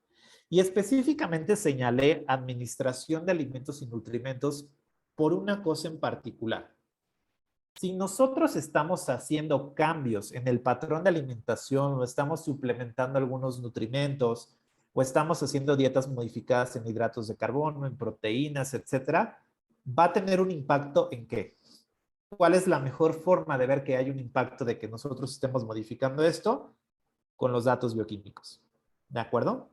S2: Y específicamente señalé administración de alimentos y nutrimentos por una cosa en particular. Si nosotros estamos haciendo cambios en el patrón de alimentación o estamos suplementando algunos nutrimentos o estamos haciendo dietas modificadas en hidratos de carbono, en proteínas, etcétera, va a tener un impacto en qué? ¿Cuál es la mejor forma de ver que hay un impacto de que nosotros estemos modificando esto? Con los datos bioquímicos. ¿De acuerdo?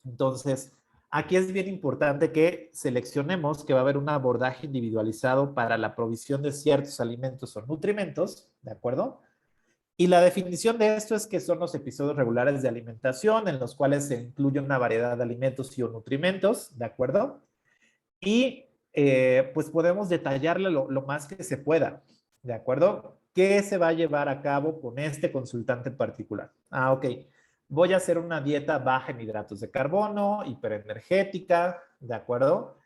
S2: Entonces, aquí es bien importante que seleccionemos que va a haber un abordaje individualizado para la provisión de ciertos alimentos o nutrimentos, ¿de acuerdo? Y la definición de esto es que son los episodios regulares de alimentación en los cuales se incluye una variedad de alimentos y o nutrimentos, ¿de acuerdo? Y pues podemos detallarle lo más que se pueda, ¿de acuerdo? ¿Qué se va a llevar a cabo con este consultante en particular? Ah, ok. Voy a hacer una dieta baja en hidratos de carbono, hiperenergética, ¿de acuerdo?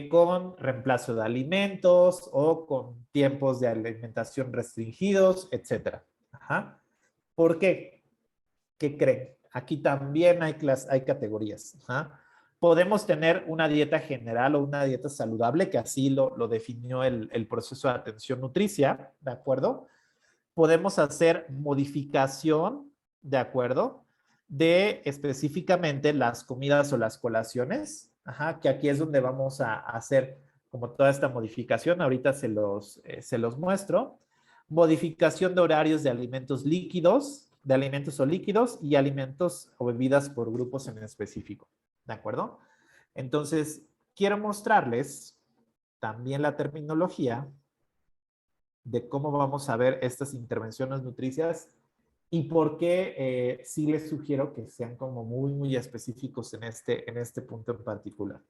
S2: Con reemplazo de alimentos o con tiempos de alimentación restringidos, etcétera. Ajá. ¿Por qué? ¿Qué creen? Aquí también hay categorías. Ajá. Podemos tener una dieta general o una dieta saludable, que así lo definió el proceso de atención nutricia, ¿de acuerdo? Podemos hacer modificación, ¿de acuerdo? De específicamente las comidas o las colaciones, ajá, que aquí es donde vamos a hacer como toda esta modificación. Ahorita se los muestro. Modificación de horarios de alimentos líquidos, de alimentos o líquidos y alimentos o bebidas por grupos en específico. ¿De acuerdo? Entonces, quiero mostrarles también la terminología de cómo vamos a ver estas intervenciones nutricias y por qué sí les sugiero que sean como muy específicos en este punto en particular.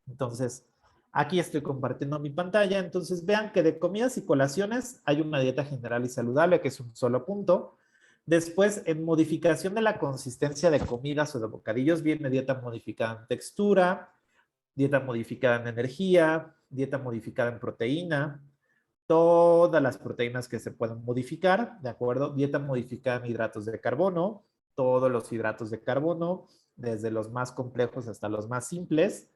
S2: Entonces, aquí estoy compartiendo mi pantalla. Entonces, vean que de comidas y colaciones hay una dieta general y saludable, que es un solo punto. Después, en modificación de la consistencia de comidas o de bocadillos, viene dieta modificada en textura, dieta modificada en energía, dieta modificada en proteína, todas las proteínas que se pueden modificar, ¿de acuerdo? Dieta modificada en hidratos de carbono, todos los hidratos de carbono, desde los más complejos hasta los más simples.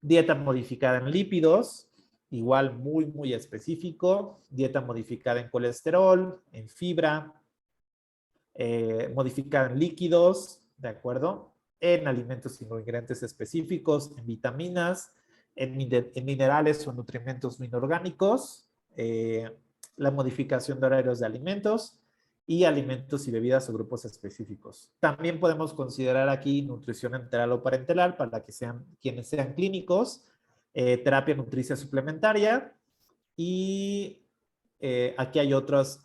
S2: Dieta modificada en lípidos, igual muy específico. Dieta modificada en colesterol, en fibra, modificada en líquidos, ¿de acuerdo? En alimentos sin ingredientes específicos, en vitaminas, en minerales o nutrimentos no inorgánicos, la modificación de horarios de alimentos y alimentos y bebidas o grupos específicos. También podemos considerar aquí nutrición enteral o parenteral para que sean quienes sean clínicos, terapia nutricia suplementaria y aquí hay otras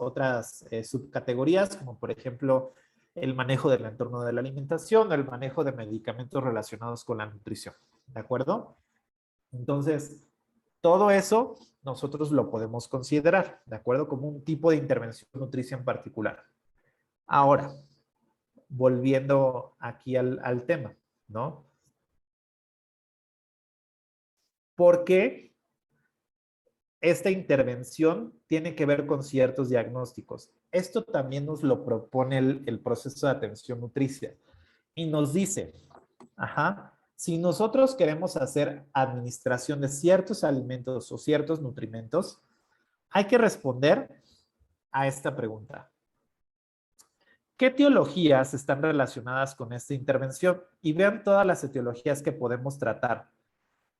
S2: subcategorías, como por ejemplo el manejo del entorno de la alimentación o el manejo de medicamentos relacionados con la nutrición. ¿De acuerdo? Entonces, todo eso nosotros lo podemos considerar, ¿de acuerdo? Como un tipo de intervención nutricia en particular. Ahora, volviendo aquí al tema, ¿no? ¿Por qué esta intervención tiene que ver con ciertos diagnósticos? Esto también nos lo propone el proceso de atención nutricia y nos dice, si nosotros queremos hacer administración de ciertos alimentos o ciertos nutrimentos, hay que responder a esta pregunta. ¿Qué etiologías están relacionadas con esta intervención? Y vean todas las etiologías que podemos tratar.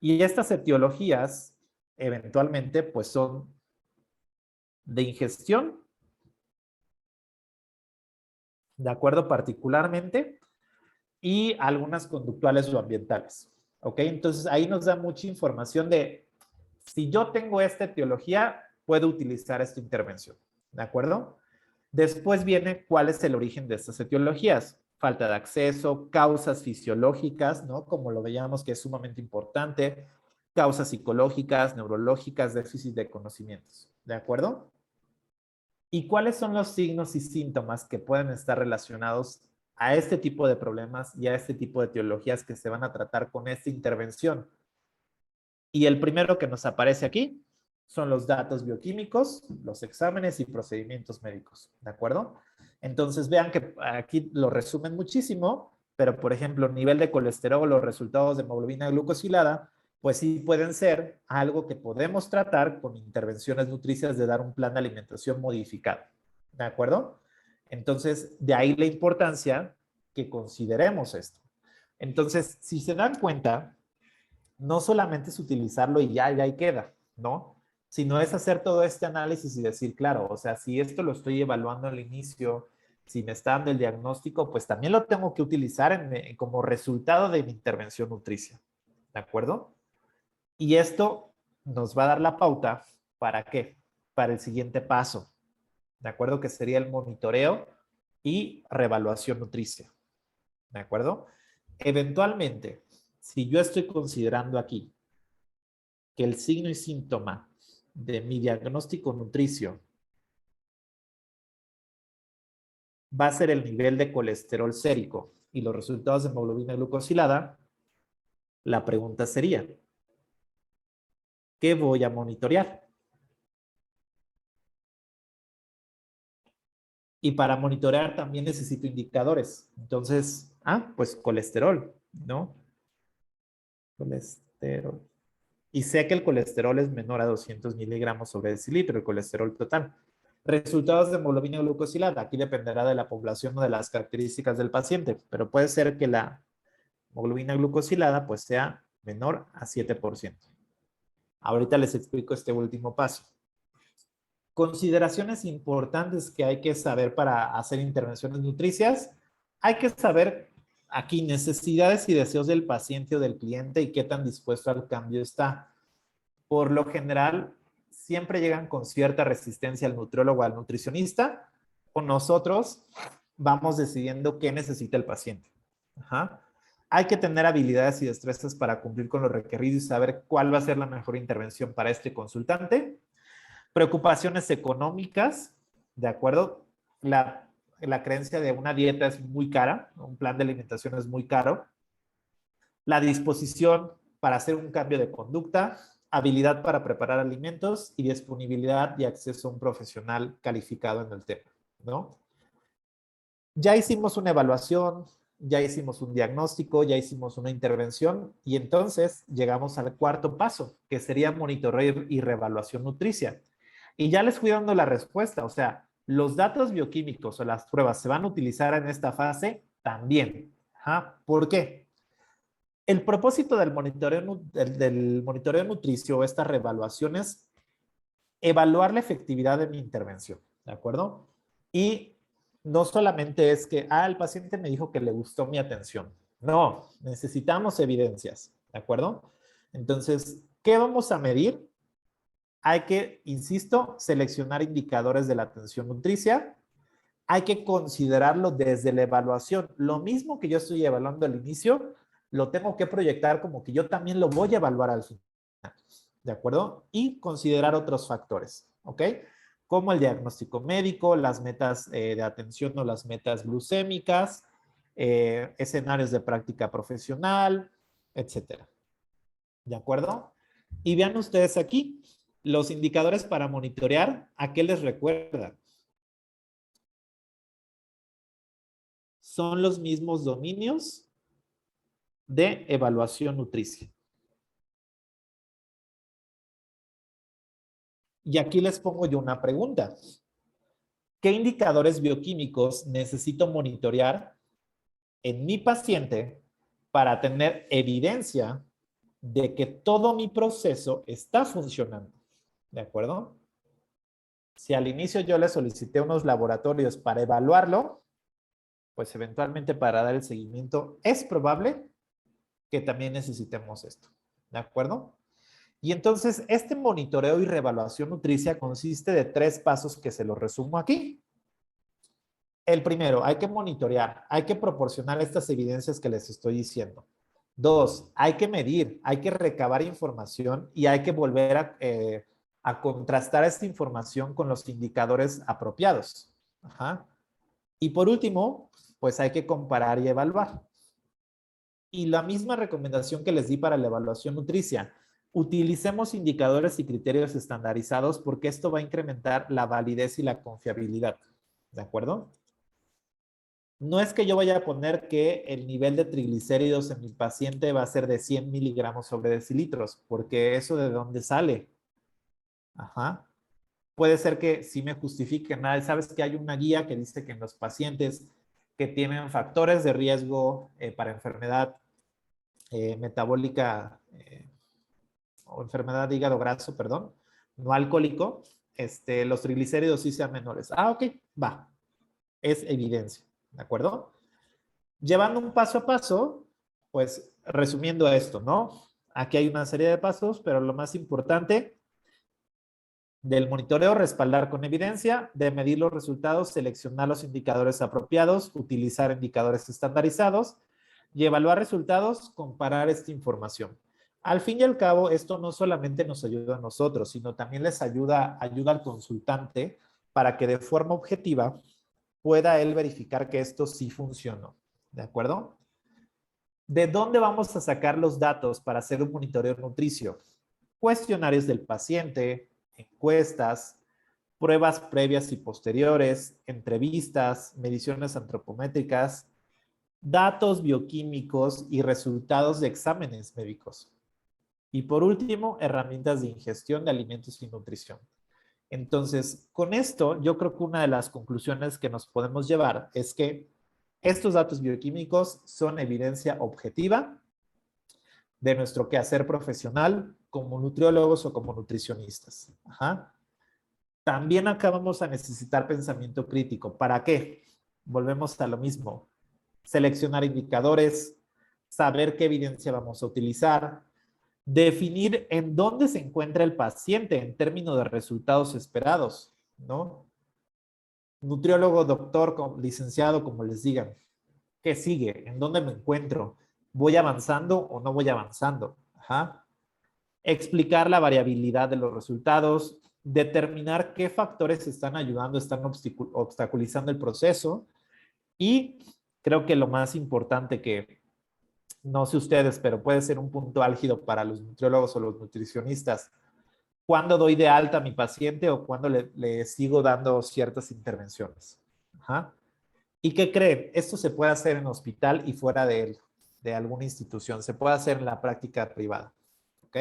S2: Y estas etiologías, eventualmente, pues son de ingestión, de acuerdo particularmente, y algunas conductuales o ambientales. ¿Ok? Entonces, ahí nos da mucha información de si yo tengo esta etiología, puedo utilizar esta intervención. ¿De acuerdo? Después viene cuál es el origen de estas etiologías. Falta de acceso, causas fisiológicas, ¿no? Como lo veíamos que es sumamente importante, causas psicológicas, neurológicas, déficit de conocimientos. ¿De acuerdo? ¿Y cuáles son los signos y síntomas que pueden estar relacionados a este tipo de problemas y a este tipo de etiologías que se van a tratar con esta intervención? Y el primero que nos aparece aquí son los datos bioquímicos, los exámenes y procedimientos médicos, ¿de acuerdo? Entonces vean que aquí lo resumen muchísimo, pero por ejemplo, nivel de colesterol o resultados de hemoglobina glucosilada, pues sí pueden ser algo que podemos tratar con intervenciones nutricias de dar un plan de alimentación modificado, ¿de acuerdo? Entonces, de ahí la importancia que consideremos esto. Entonces, si se dan cuenta, no solamente es utilizarlo y ya ahí queda, ¿no? Sino es hacer todo este análisis y decir, claro, o sea, si esto lo estoy evaluando al inicio, si me está dando el diagnóstico, pues también lo tengo que utilizar como resultado de mi intervención nutricia, ¿de acuerdo? Y esto nos va a dar la pauta, ¿para qué? Para el siguiente paso, ¿de acuerdo? Que sería el monitoreo y reevaluación nutricia, ¿de acuerdo? Eventualmente, si yo estoy considerando aquí que el signo y síntoma de mi diagnóstico nutricio va a ser el nivel de colesterol sérico y los resultados de hemoglobina glucosilada, la pregunta sería, ¿qué voy a monitorear? Y para monitorear también necesito indicadores. Entonces, pues colesterol, ¿no? Colesterol. Y sé que el colesterol es menor a 200 miligramos sobre decilitro, el colesterol total. Resultados de hemoglobina glucosilada. Aquí dependerá de la población o de las características del paciente, pero puede ser que la hemoglobina glucosilada pues sea menor a 7%. Ahorita les explico este último paso. Consideraciones importantes que hay que saber para hacer intervenciones nutricias. Hay que saber aquí necesidades y deseos del paciente o del cliente y qué tan dispuesto al cambio está. Por lo general, siempre llegan con cierta resistencia al nutriólogo o al nutricionista, o nosotros vamos decidiendo qué necesita el paciente. Hay que tener habilidades y destrezas para cumplir con lo requerido y saber cuál va a ser la mejor intervención para este consultante. Preocupaciones económicas, ¿de acuerdo? la creencia de una dieta es muy cara, un plan de alimentación es muy caro, la disposición para hacer un cambio de conducta, habilidad para preparar alimentos y disponibilidad y acceso a un profesional calificado en el tema, ¿no? Ya hicimos una evaluación, ya hicimos un diagnóstico, ya hicimos una intervención y entonces llegamos al cuarto paso, que sería monitoreo y reevaluación nutricia. Y ya les fui dando la respuesta, o sea, los datos bioquímicos o las pruebas se van a utilizar en esta fase también. Ajá. ¿Por qué? El propósito del monitoreo nutricio o estas reevaluaciones, evaluar la efectividad de mi intervención, ¿de acuerdo? Y no solamente es que, el paciente me dijo que le gustó mi atención. No, necesitamos evidencias, ¿de acuerdo? Entonces, ¿qué vamos a medir? Hay que, insisto, seleccionar indicadores de la atención nutricia. Hay que considerarlo desde la evaluación. Lo mismo que yo estoy evaluando al inicio, lo tengo que proyectar como que yo también lo voy a evaluar al final. ¿De acuerdo? Y considerar otros factores, ¿ok? Como el diagnóstico médico, las metas de atención o las metas glucémicas, escenarios de práctica profesional, etcétera. ¿De acuerdo? Y vean ustedes aquí, los indicadores para monitorear, ¿a qué les recuerdan? Son los mismos dominios de evaluación nutricia. Y aquí les pongo yo una pregunta. ¿Qué indicadores bioquímicos necesito monitorear en mi paciente para tener evidencia de que todo mi proceso está funcionando? ¿De acuerdo? Si al inicio yo le solicité unos laboratorios para evaluarlo, pues eventualmente para dar el seguimiento es probable que también necesitemos esto. ¿De acuerdo? Y entonces este monitoreo y reevaluación nutricia consiste de 3 pasos que se los resumo aquí. El primero, hay que monitorear, hay que proporcionar estas evidencias que les estoy diciendo. 2, hay que medir, hay que recabar información y hay que volver a contrastar esta información con los indicadores apropiados. Ajá. Y por último, pues hay que comparar y evaluar. Y la misma recomendación que les di para la evaluación nutricia, utilicemos indicadores y criterios estandarizados porque esto va a incrementar la validez y la confiabilidad. ¿De acuerdo? No es que yo vaya a poner que el nivel de triglicéridos en mi paciente va a ser de 100 miligramos sobre decilitros, porque eso de dónde sale. Ajá. Puede ser que sí me justifiquen. Sabes que hay una guía que dice que en los pacientes que tienen factores de riesgo para enfermedad metabólica o enfermedad de hígado graso, perdón, no alcohólico, los triglicéridos sí sean menores. Ok, va. Es evidencia, ¿de acuerdo? Llevando un paso a paso, pues resumiendo esto, ¿no? Aquí hay una serie de pasos, pero lo más importante del monitoreo, respaldar con evidencia, de medir los resultados, seleccionar los indicadores apropiados, utilizar indicadores estandarizados y evaluar resultados, comparar esta información. Al fin y al cabo, esto no solamente nos ayuda a nosotros, sino también les ayuda al consultante para que de forma objetiva pueda él verificar que esto sí funcionó. ¿De acuerdo? ¿De dónde vamos a sacar los datos para hacer un monitoreo nutricio? Cuestionarios del paciente, encuestas, pruebas previas y posteriores, entrevistas, mediciones antropométricas, datos bioquímicos y resultados de exámenes médicos. Y por último, herramientas de ingestión de alimentos y nutrición. Entonces, con esto, yo creo que una de las conclusiones que nos podemos llevar es que estos datos bioquímicos son evidencia objetiva de nuestro quehacer profesional como nutriólogos o como nutricionistas. Ajá. También acá vamos a necesitar pensamiento crítico. ¿Para qué? Volvemos a lo mismo. Seleccionar indicadores, saber qué evidencia vamos a utilizar, definir en dónde se encuentra el paciente en términos de resultados esperados, ¿no? Nutriólogo, doctor, licenciado, como les digan. ¿Qué sigue? ¿En dónde me encuentro? ¿Voy avanzando o no voy avanzando? Ajá. Explicar la variabilidad de los resultados, determinar qué factores están ayudando, están obstaculizando el proceso. Y creo que lo más importante que, no sé ustedes, pero puede ser un punto álgido para los nutriólogos o los nutricionistas, cuándo doy de alta a mi paciente o cuándo le sigo dando ciertas intervenciones. Ajá. ¿Y qué creen? Esto se puede hacer en hospital y fuera de alguna institución. Se puede hacer en la práctica privada. ¿Ok?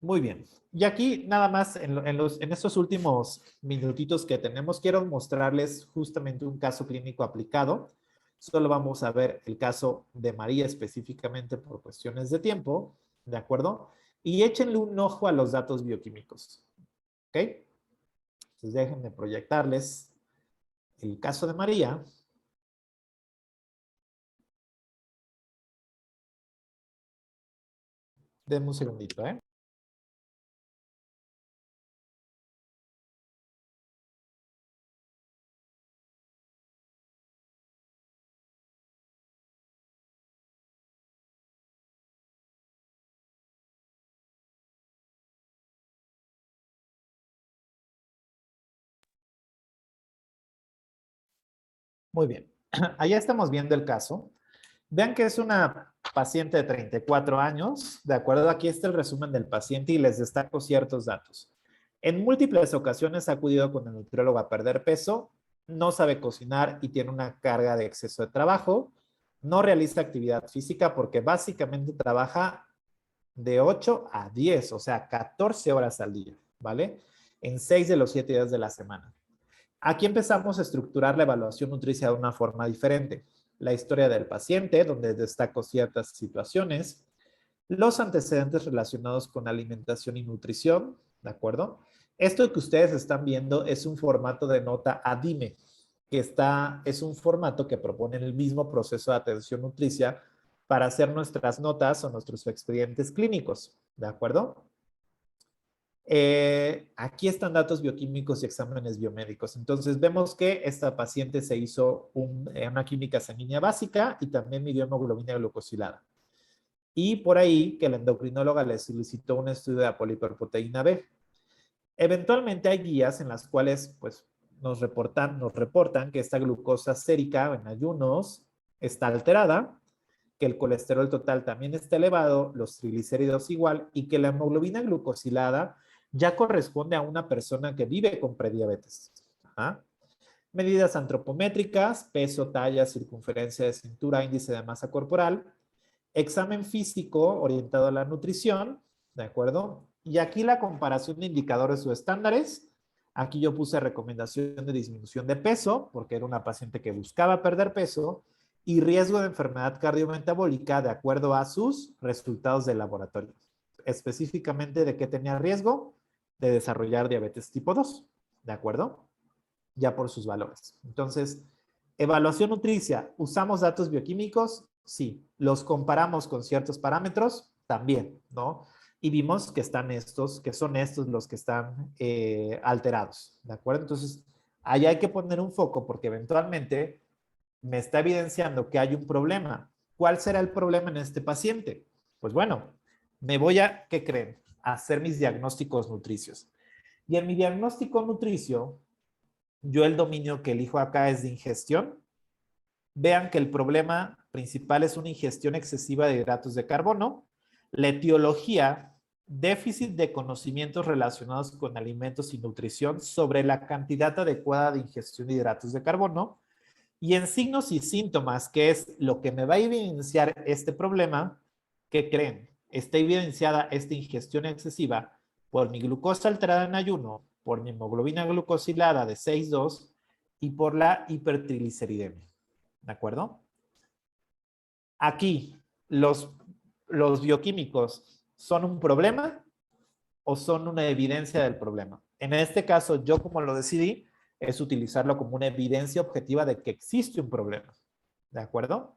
S2: Muy bien. Y aquí nada más en estos últimos minutitos que tenemos, quiero mostrarles justamente un caso clínico aplicado. Solo vamos a ver el caso de María específicamente por cuestiones de tiempo, ¿de acuerdo? Y échenle un ojo a los datos bioquímicos. ¿Ok? Entonces déjenme proyectarles el caso de María. Denme un segundito, ¿eh? Muy bien. Allá estamos viendo el caso. Vean que es una paciente de 34 años, ¿de acuerdo? Aquí está el resumen del paciente y les destaco ciertos datos. En múltiples ocasiones ha acudido con el nutriólogo a perder peso, no sabe cocinar y tiene una carga de exceso de trabajo, no realiza actividad física porque básicamente trabaja de 8 a 10, o sea, 14 horas al día, ¿vale? En 6 de los 7 días de la semana. Aquí empezamos a estructurar la evaluación nutricia de una forma diferente. La historia del paciente, donde destaco ciertas situaciones, los antecedentes relacionados con alimentación y nutrición, ¿de acuerdo? Esto que ustedes están viendo es un formato de nota ADIME, es un formato que propone el mismo proceso de atención nutricia para hacer nuestras notas o nuestros expedientes clínicos, ¿de acuerdo? Aquí están datos bioquímicos y exámenes biomédicos. Entonces vemos que esta paciente se hizo una química sanguínea básica y también midió hemoglobina glucosilada. Y por ahí que la endocrinóloga le solicitó un estudio de la poliperproteína B. Eventualmente hay guías en las cuales pues, nos reportan que esta glucosa sérica en ayunos está alterada, que el colesterol total también está elevado, los triglicéridos igual, y que la hemoglobina glucosilada ya corresponde a una persona que vive con prediabetes. Ajá. Medidas antropométricas, peso, talla, circunferencia de cintura, índice de masa corporal, examen físico orientado a la nutrición, ¿de acuerdo? Y aquí la comparación de indicadores o estándares. Aquí yo puse recomendación de disminución de peso, porque era una paciente que buscaba perder peso, y riesgo de enfermedad cardiometabólica de acuerdo a sus resultados de laboratorio. Específicamente de qué tenía riesgo de desarrollar diabetes tipo 2, ¿de acuerdo? Ya por sus valores. Entonces, evaluación nutricia, ¿usamos datos bioquímicos? Sí. ¿Los comparamos con ciertos parámetros? También, ¿no? Y vimos que que son estos los que están alterados, ¿de acuerdo? Entonces, ahí hay que poner un foco porque eventualmente me está evidenciando que hay un problema. ¿Cuál será el problema en este paciente? Pues bueno, me voy a, ¿qué creen? A hacer mis diagnósticos nutricios. Y en mi diagnóstico nutricio, yo el dominio que elijo acá es de ingestión. Vean que el problema principal es una ingestión excesiva de hidratos de carbono. La etiología, déficit de conocimientos relacionados con alimentos y nutrición sobre la cantidad adecuada de ingestión de hidratos de carbono. Y en signos y síntomas, que es lo que me va a evidenciar este problema, ¿qué creen? Está evidenciada esta ingestión excesiva por mi glucosa alterada en ayuno, por mi hemoglobina glucosilada de 6,2 y por la hipertrigliceridemia. ¿De acuerdo? Aquí, los bioquímicos son un problema o son una evidencia del problema. En este caso, yo como lo decidí, es utilizarlo como una evidencia objetiva de que existe un problema. ¿De acuerdo?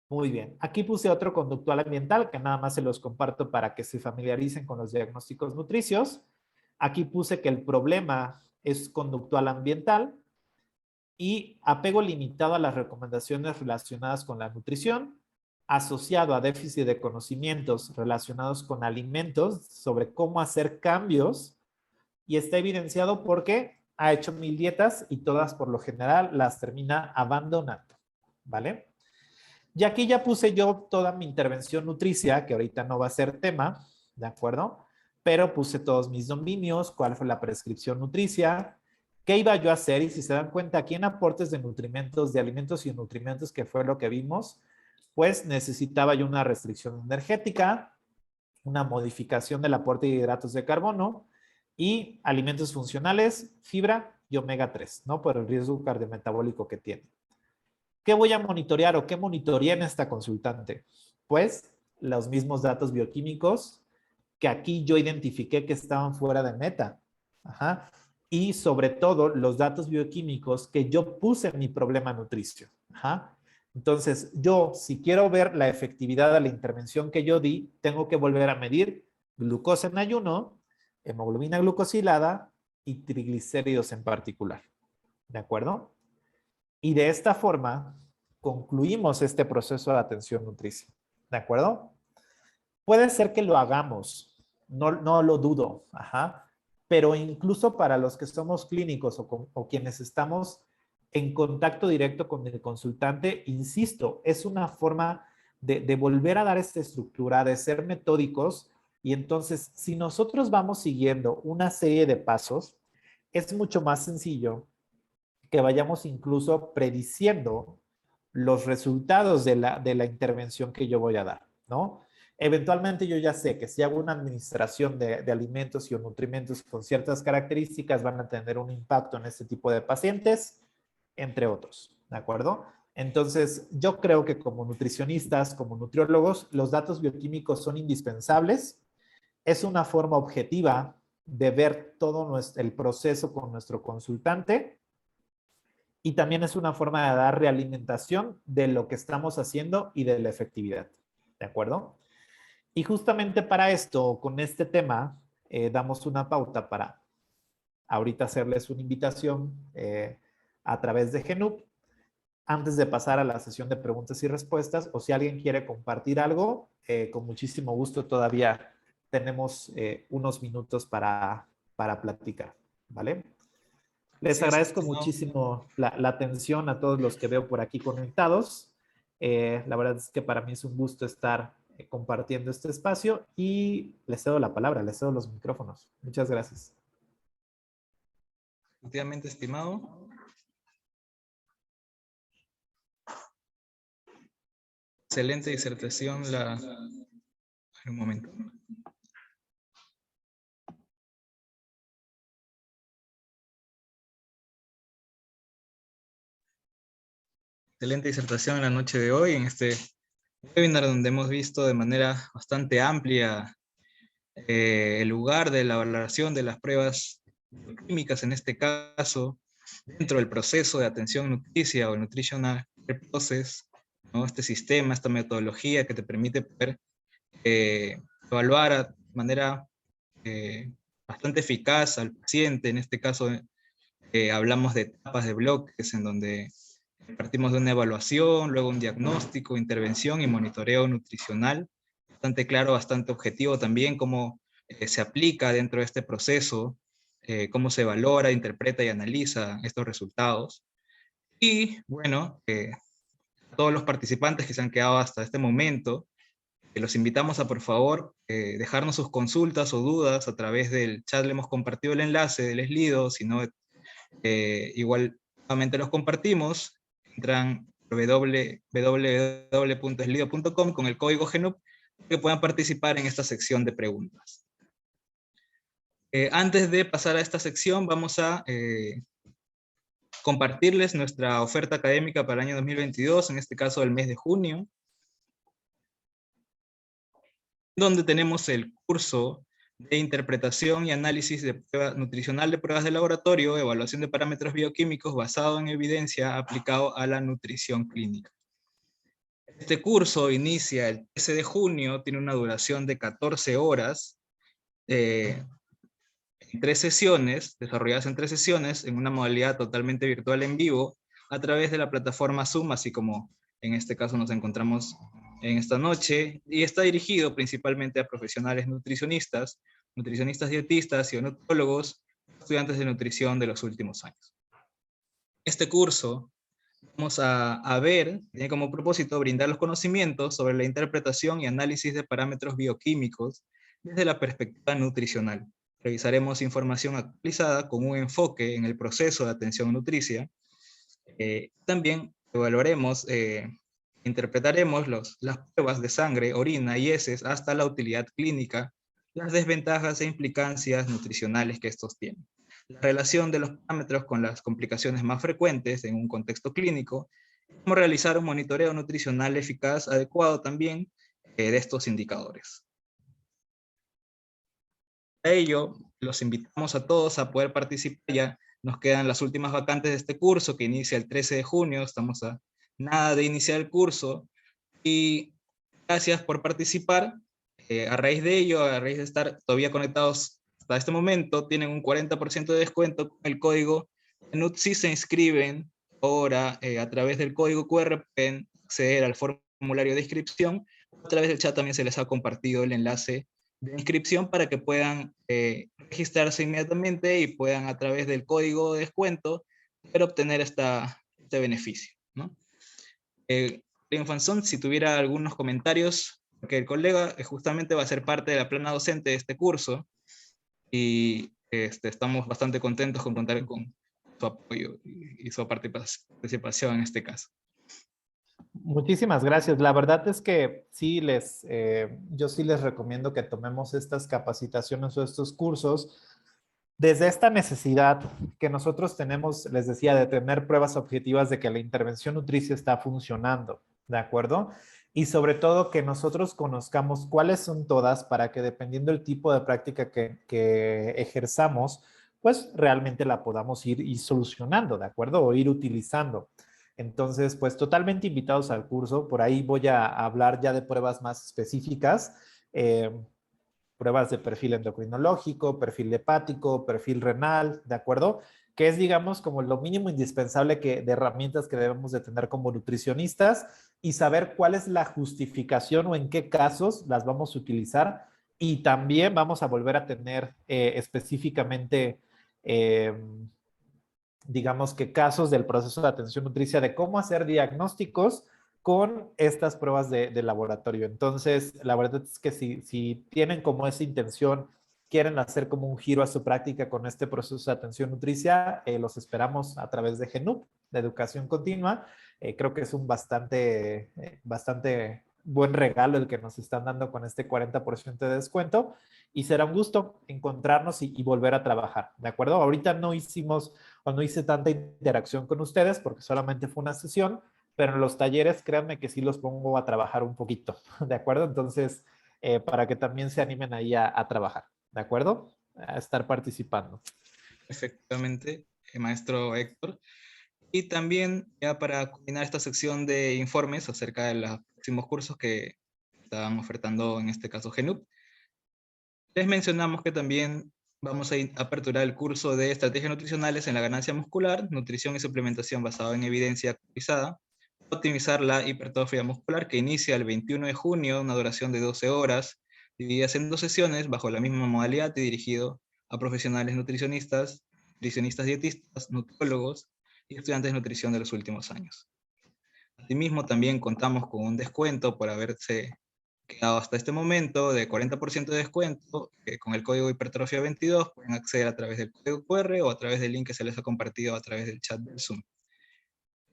S2: Muy bien. Aquí puse otro conductual ambiental que nada más se los comparto para que se familiaricen con los diagnósticos nutricios. Aquí puse que el problema es conductual ambiental y apego limitado a las recomendaciones relacionadas con la nutrición. asociado a déficit de conocimientos relacionados con alimentos sobre cómo hacer cambios, y está evidenciado porque ha hecho 1000 dietas y todas por lo general las termina abandonando, ¿vale? Y aquí ya puse yo toda mi intervención nutricia, que ahorita no va a ser tema, ¿de acuerdo? Pero puse todos mis dominios, cuál fue la prescripción nutricia, qué iba yo a hacer, y si se dan cuenta, aquí en aportes de nutrimentos, de alimentos y nutrimentos, que fue lo que vimos, pues necesitaba yo una restricción energética, una modificación del aporte de hidratos de carbono y alimentos funcionales, fibra y omega 3, ¿no? Por el riesgo cardiometabólico que tiene. ¿Qué voy a monitorear o qué monitoreé en esta consultante? Pues los mismos datos bioquímicos que aquí yo identifiqué que estaban fuera de meta. Ajá. Y sobre todo los datos bioquímicos que yo puse en mi problema nutricio. Ajá. Entonces, yo, si quiero ver la efectividad de la intervención que yo di, tengo que volver a medir glucosa en ayuno, hemoglobina glucosilada y triglicéridos en particular. ¿De acuerdo? Y de esta forma concluimos este proceso de atención nutricia. ¿De acuerdo? Puede ser que lo hagamos, no lo dudo, ajá, pero incluso para los que somos clínicos o quienes estamos en contacto directo con el consultante, insisto, es una forma de volver a dar esta estructura, de ser metódicos, y entonces si nosotros vamos siguiendo una serie de pasos, es mucho más sencillo que vayamos incluso prediciendo los resultados de la intervención que yo voy a dar, ¿no? Eventualmente yo ya sé que si hago una administración de alimentos y o nutrimentos con ciertas características van a tener un impacto en este tipo de pacientes, entre otros, ¿de acuerdo? Entonces, yo creo que como nutricionistas, como nutriólogos, los datos bioquímicos son indispensables. Es una forma objetiva de ver todo el proceso con nuestro consultante, y también es una forma de dar realimentación de lo que estamos haciendo y de la efectividad, ¿de acuerdo? Y justamente para esto, con este tema, damos una pauta para ahorita hacerles una invitación a través de GENUP, antes de pasar a la sesión de preguntas y respuestas, o si alguien quiere compartir algo, con muchísimo gusto todavía tenemos unos minutos para platicar, ¿vale? Les agradezco muchísimo la atención a todos los que veo por aquí conectados. La verdad es que para mí es un gusto estar compartiendo este espacio y les cedo la palabra, les cedo los micrófonos. Muchas gracias.
S1: Efectivamente, estimado. Excelente disertación. Un momento. Excelente disertación en la noche de hoy, en este webinar donde hemos visto de manera bastante amplia el lugar de la valoración de las pruebas químicas, en este caso, dentro del proceso de atención nutricia o nutritional process, ¿no? Este sistema, esta metodología que te permite poder evaluar de manera bastante eficaz al paciente. En este caso hablamos de etapas de bloques en donde partimos de una evaluación, luego un diagnóstico, intervención y monitoreo nutricional. Bastante claro, bastante objetivo también cómo se aplica dentro de este proceso, cómo se valora, interpreta y analiza estos resultados. Y bueno, a todos los participantes que se han quedado hasta este momento, los invitamos a por favor dejarnos sus consultas o dudas a través del chat. Le hemos compartido el enlace del Slido, si no, igual nuevamente los compartimos. Entran www.slido.com con el código GENUP que puedan participar en esta sección de preguntas. Antes de pasar a esta sección, vamos a compartirles nuestra oferta académica para el año 2022, en este caso el mes de junio, donde tenemos el curso de interpretación y análisis de prueba nutricional de pruebas de laboratorio, evaluación de parámetros bioquímicos basado en evidencia aplicado a la nutrición clínica. Este curso inicia el 13 de junio, tiene una duración de 14 horas, en 3 sesiones, desarrolladas en 3 sesiones, en una modalidad totalmente virtual en vivo, a través de la plataforma Zoom, así como en este caso nos encontramos en esta noche y está dirigido principalmente a profesionales nutricionistas, nutricionistas dietistas y nutrólogos, estudiantes de nutrición de los últimos años. Este curso vamos a ver, tiene como propósito brindar los conocimientos sobre la interpretación y análisis de parámetros bioquímicos desde la perspectiva nutricional. Revisaremos información actualizada con un enfoque en el proceso de atención nutricia. También evaluaremos, interpretaremos las pruebas de sangre, orina y heces hasta la utilidad clínica, las desventajas e implicancias nutricionales que estos tienen, la relación de los parámetros con las complicaciones más frecuentes en un contexto clínico, cómo realizar un monitoreo nutricional eficaz, adecuado también de estos indicadores. Para ello, los invitamos a todos a poder participar. Ya nos quedan las últimas vacantes de este curso que inicia el 13 de junio, estamos a nada de iniciar el curso, y gracias por participar. A raíz de ello, a raíz de estar todavía conectados hasta este momento, tienen un 40% de descuento con el código GENUP. Si se inscriben ahora a través del código QR, pueden acceder al formulario de inscripción. A través del chat también se les ha compartido el enlace de inscripción para que puedan registrarse inmediatamente y puedan a través del código de descuento poder obtener este beneficio, ¿no? Fanzón, si tuviera algunos comentarios, porque el colega justamente va a ser parte de la plana docente de este curso y estamos bastante contentos con contar con su apoyo y su participación en este caso.
S2: Muchísimas gracias. La verdad es que sí yo sí les recomiendo que tomemos estas capacitaciones o estos cursos desde esta necesidad que nosotros tenemos, les decía, de tener pruebas objetivas de que la intervención nutricia está funcionando, ¿de acuerdo? Y sobre todo que nosotros conozcamos cuáles son todas para que dependiendo del tipo de práctica que ejerzamos, pues realmente la podamos ir solucionando, ¿de acuerdo? O ir utilizando. Entonces, pues totalmente invitados al curso. Por ahí voy a hablar ya de pruebas más específicas. Pruebas de perfil endocrinológico, perfil hepático, perfil renal, ¿de acuerdo? Que es, digamos, como lo mínimo indispensable de herramientas que debemos de tener como nutricionistas y saber cuál es la justificación o en qué casos las vamos a utilizar. Y también vamos a volver a tener específicamente, digamos que casos del proceso de atención nutricia de cómo hacer diagnósticos con estas pruebas de laboratorio. Entonces, la verdad es que si tienen como esa intención, quieren hacer como un giro a su práctica con este proceso de atención nutricia, los esperamos a través de GENUP, de Educación Continua. Creo que es un bastante buen regalo el que nos están dando con este 40% de descuento y será un gusto encontrarnos y volver a trabajar, ¿de acuerdo? Ahorita no hice tanta interacción con ustedes porque solamente fue una sesión, pero en los talleres, créanme que sí los pongo a trabajar un poquito, ¿de acuerdo? Entonces, para que también se animen ahí a trabajar, ¿de acuerdo? A estar participando.
S1: Efectivamente, maestro Héctor. Y también, ya para culminar esta sección de informes acerca de los próximos cursos que estaban ofertando, en este caso GENUP, les mencionamos que también vamos a aperturar el curso de estrategias nutricionales en la ganancia muscular, nutrición y suplementación basado en evidencia actualizada, optimizar la hipertrofia muscular, que inicia el 21 de junio, una duración de 12 horas, divididas en 2 sesiones, bajo la misma modalidad y dirigido a profesionales nutricionistas, nutricionistas dietistas, nutrólogos y estudiantes de nutrición de los últimos años. Asimismo, también contamos con un descuento por haberse quedado hasta este momento de 40% de descuento. Con el código hipertrofia 22 pueden acceder a través del código QR o a través del link que se les ha compartido a través del chat del Zoom.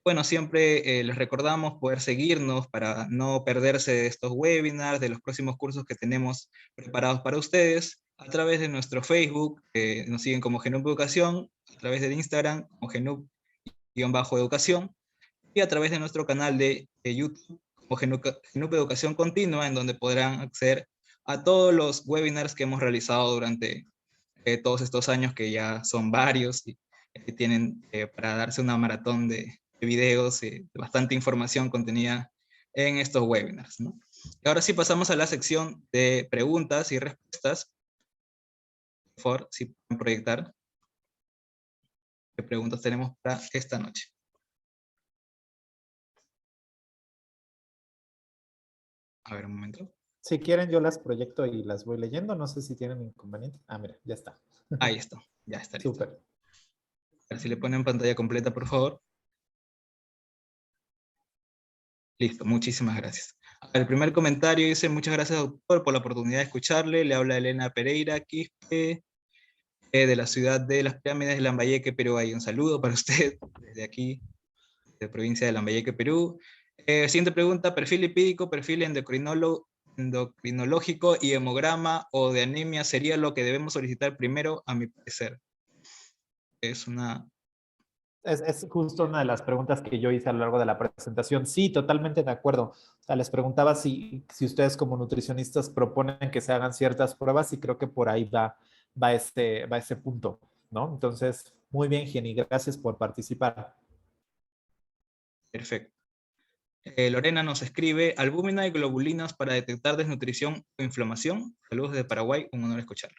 S1: Bueno, siempre les recordamos poder seguirnos para no perderse de estos webinars, de los próximos cursos que tenemos preparados para ustedes, a través de nuestro Facebook, nos siguen como GENUP Educación, a través del Instagram como GENUP-Educación, y a través de nuestro canal de YouTube como GENUP Educación Continua, en donde podrán acceder a todos los webinars que hemos realizado durante todos estos años, que ya son varios, y tienen para darse una maratón de videos y bastante información contenida en estos webinars, ¿no? Y ahora sí pasamos a la sección de preguntas y respuestas. Por favor, si pueden proyectar qué preguntas tenemos para esta noche. A ver, un momento.
S2: Si quieren, yo las proyecto y las voy leyendo. No sé si tienen inconveniente. Ah, mira, ya está.
S1: Ahí está, ya está listo.
S2: Súper.
S1: A ver si le ponen pantalla completa, por favor. Listo, muchísimas gracias. El primer comentario dice: muchas gracias, doctor, por la oportunidad de escucharle. Le habla Elena Pereira Quispe, de la ciudad de Las Pirámides de Lambayeque, Perú. Hay un saludo para usted desde aquí, de provincia de Lambayeque, Perú. Siguiente pregunta: perfil lipídico, perfil endocrinológico y hemograma o de anemia sería lo que debemos solicitar primero, a mi parecer. Es una...
S2: Es justo una de las preguntas que yo hice a lo largo de la presentación. Sí, totalmente de acuerdo. O sea, les preguntaba si ustedes como nutricionistas proponen que se hagan ciertas pruebas y creo que por ahí va ese punto, ¿no? Entonces, muy bien, Jenny, gracias por participar.
S1: Perfecto. Lorena nos escribe: albúmina y globulinas para detectar desnutrición o inflamación. Saludos de Paraguay, un honor escucharlo.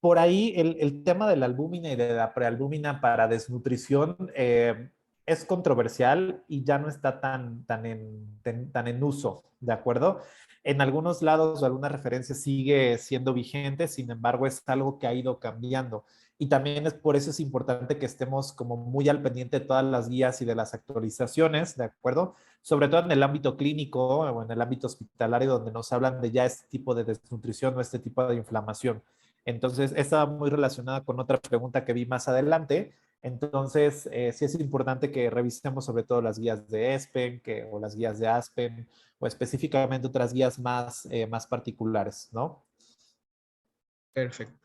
S2: Por ahí el tema de la albúmina y de la prealbúmina para desnutrición es controversial y ya no está tan en uso, ¿de acuerdo? En algunos lados o algunas referencias sigue siendo vigente, sin embargo es algo que ha ido cambiando. Y también es por eso es importante que estemos como muy al pendiente de todas las guías y de las actualizaciones, ¿de acuerdo? Sobre todo en el ámbito clínico o en el ámbito hospitalario donde nos hablan de ya este tipo de desnutrición o este tipo de inflamación. Entonces, esta va muy relacionada con otra pregunta que vi más adelante. Entonces, sí es importante que revisemos sobre todo las guías de ESPEN o las guías de ASPEN o específicamente otras guías más particulares, ¿no?
S1: Perfecto.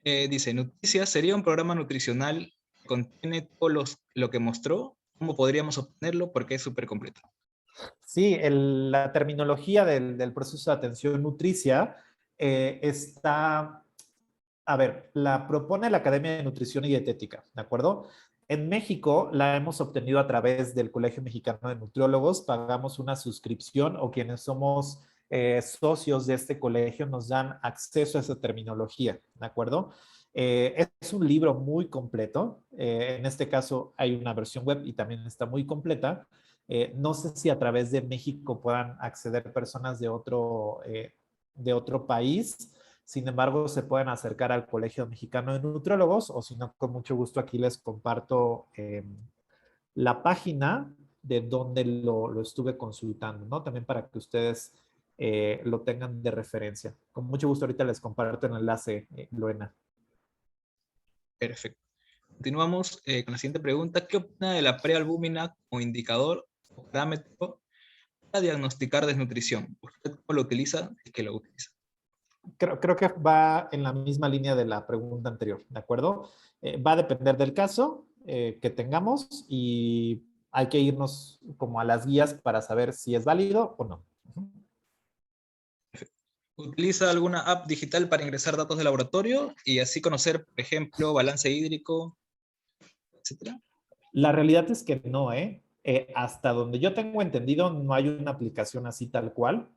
S1: Dice: Noticias, ¿sería un programa nutricional que contiene todo lo que mostró? ¿Cómo podríamos obtenerlo? Porque es súper completo.
S2: Sí, la terminología del proceso de atención nutricia está, a ver, la propone la Academia de Nutrición y Dietética, ¿de acuerdo? En México la hemos obtenido a través del Colegio Mexicano de Nutriólogos, pagamos una suscripción o quienes somos socios de este colegio nos dan acceso a esa terminología, ¿de acuerdo? Es un libro muy completo, en este caso hay una versión web y también está muy completa. No sé si a través de México puedan acceder personas de otro país. Sin embargo, se pueden acercar al Colegio Mexicano de Nutriólogos o si no, con mucho gusto aquí les comparto la página de donde lo estuve consultando, ¿no? También para que ustedes lo tengan de referencia. Con mucho gusto ahorita les comparto el enlace, Lorena.
S1: Perfecto. Continuamos con la siguiente pregunta. ¿Qué opina de la prealbúmina como indicador o parámetro para diagnosticar desnutrición? ¿Usted cómo lo utiliza? ¿Es que lo utiliza?
S2: Creo que va en la misma línea de la pregunta anterior, ¿de acuerdo? Va a depender del caso que tengamos y hay que irnos como a las guías para saber si es válido o no.
S1: ¿Utiliza alguna app digital para ingresar datos de laboratorio y así conocer, por ejemplo, balance hídrico, etcétera?
S2: La realidad es que no, ¿eh? Hasta donde yo tengo entendido, no hay una aplicación así tal cual.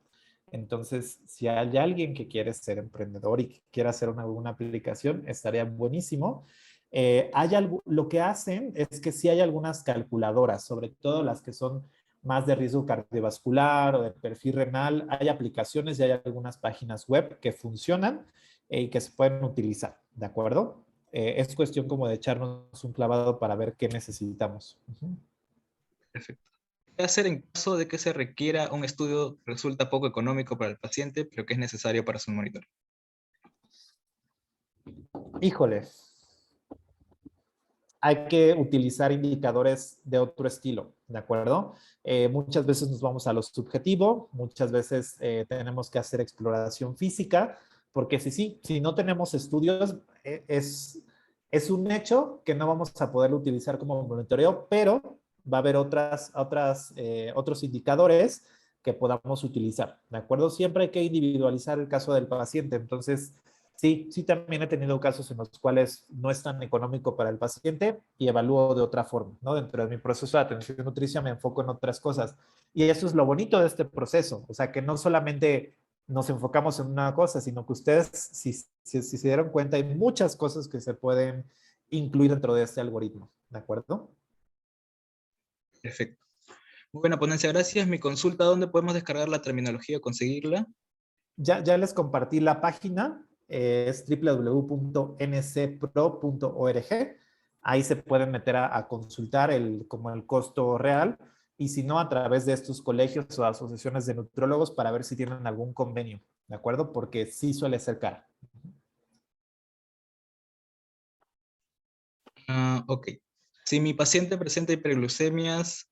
S2: Entonces, si hay alguien que quiere ser emprendedor y que quiera hacer una aplicación, estaría buenísimo. Lo que hacen es que sí hay algunas calculadoras, sobre todo las que son más de riesgo cardiovascular o de perfil renal. Hay aplicaciones y hay algunas páginas web que funcionan y que se pueden utilizar, ¿de acuerdo? Es cuestión como de echarnos un clavado para ver qué necesitamos.
S1: Perfecto. ¿Qué hacer en caso de que se requiera un estudio que resulta poco económico para el paciente, pero que es necesario para su monitor?
S2: Híjole, hay que utilizar indicadores de otro estilo, ¿de acuerdo? Muchas veces nos vamos a lo subjetivo, muchas veces tenemos que hacer exploración física, porque si no tenemos estudios, es un hecho que no vamos a poder utilizar como monitoreo, pero va a haber otros indicadores que podamos utilizar, ¿de acuerdo? Siempre hay que individualizar el caso del paciente, entonces sí, también he tenido casos en los cuales no es tan económico para el paciente y evalúo de otra forma, ¿no? Dentro de mi proceso de atención nutricia me enfoco en otras cosas. Y eso es lo bonito de este proceso, o sea, que no solamente nos enfocamos en una cosa, sino que ustedes, si se dieron cuenta, hay muchas cosas que se pueden incluir dentro de este algoritmo, ¿de acuerdo?
S1: Perfecto. Muy buena ponencia, gracias. Mi consulta, ¿dónde podemos descargar la terminología o conseguirla?
S2: Ya les compartí la página, es www.ncpro.org. Ahí se pueden meter a consultar como el costo real, y si no, a través de estos colegios o asociaciones de nutrólogos para ver si tienen algún convenio, ¿de acuerdo? Porque sí suele ser caro.
S1: Ok. Si mi paciente presenta hiperglucemias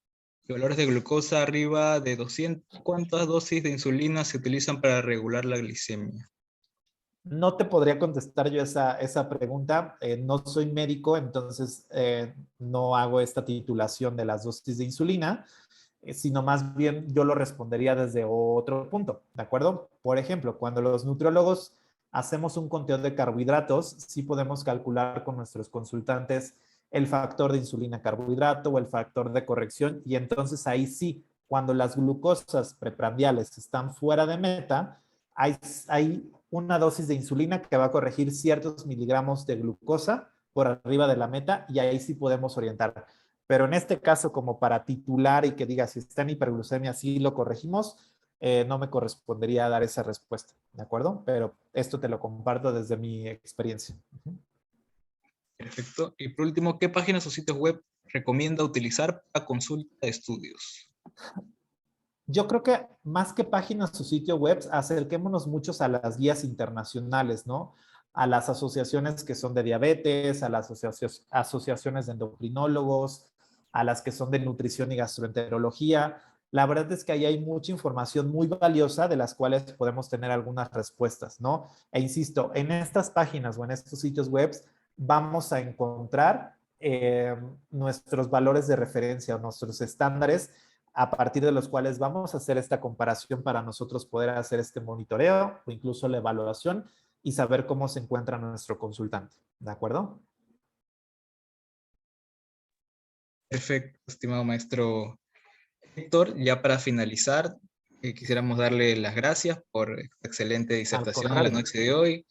S1: y valores de glucosa arriba de 200, ¿cuántas dosis de insulina se utilizan para regular la glicemia?
S2: No te podría contestar yo esa pregunta. No soy médico, entonces no hago esta titulación de las dosis de insulina, sino más bien yo lo respondería desde otro punto, ¿de acuerdo? Por ejemplo, cuando los nutriólogos hacemos un conteo de carbohidratos, sí podemos calcular con nuestros consultantes el factor de insulina carbohidrato o el factor de corrección, y entonces ahí sí, cuando las glucosas preprandiales están fuera de meta, hay una dosis de insulina que va a corregir ciertos miligramos de glucosa por arriba de la meta, y ahí sí podemos orientar. Pero en este caso, como para titular y que diga si está en hiperglucemia, sí lo corregimos, no me correspondería dar esa respuesta, ¿de acuerdo? Pero esto te lo comparto desde mi experiencia.
S1: Perfecto. Y por último, ¿qué páginas o sitios web recomienda utilizar para consulta de estudios?
S2: Yo creo que más que páginas o sitio web, acerquémonos muchos a las guías internacionales, ¿no? A las asociaciones que son de diabetes, a las asociaciones de endocrinólogos, a las que son de nutrición y gastroenterología. La verdad es que ahí hay mucha información muy valiosa de las cuales podemos tener algunas respuestas, ¿no? E insisto, en estas páginas o en estos sitios web vamos a encontrar nuestros valores de referencia o nuestros estándares a partir de los cuales vamos a hacer esta comparación para nosotros poder hacer este monitoreo o incluso la evaluación y saber cómo se encuentra nuestro consultante. ¿De acuerdo?
S1: Perfecto, estimado maestro Héctor. Ya para finalizar, quisiéramos darle las gracias por esta excelente
S2: Al
S1: disertación en la
S2: contrario.
S1: noche de hoy,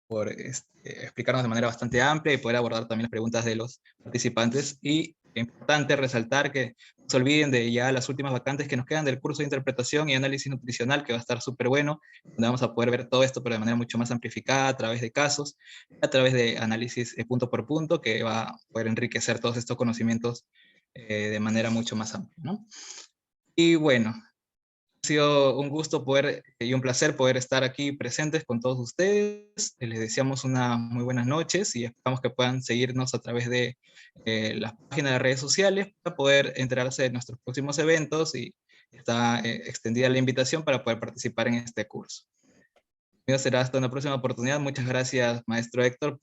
S1: por explicarnos de manera bastante amplia y poder abordar también las preguntas de los participantes. Y es importante resaltar que no se olviden de ya las últimas vacantes que nos quedan del curso de interpretación y análisis nutricional, que va a estar súper bueno, donde vamos a poder ver todo esto pero de manera mucho más amplificada, a través de casos, a través de análisis punto por punto, que va a poder enriquecer todos estos conocimientos de manera mucho más amplia, ¿no? Y bueno, ha sido un gusto y un placer poder estar aquí presentes con todos ustedes. Les deseamos unas muy buenas noches y esperamos que puedan seguirnos a través de las páginas de redes sociales para poder enterarse de nuestros próximos eventos, y está extendida la invitación para poder participar en este curso. Será hasta una próxima oportunidad. Muchas gracias, maestro Héctor,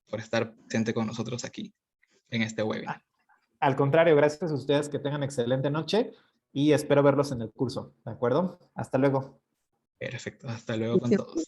S1: por estar presente con nosotros aquí en este webinar.
S2: Al contrario, gracias a ustedes, que tengan excelente noche y espero verlos en el curso. ¿De acuerdo? Hasta luego.
S1: Perfecto, hasta luego con todos.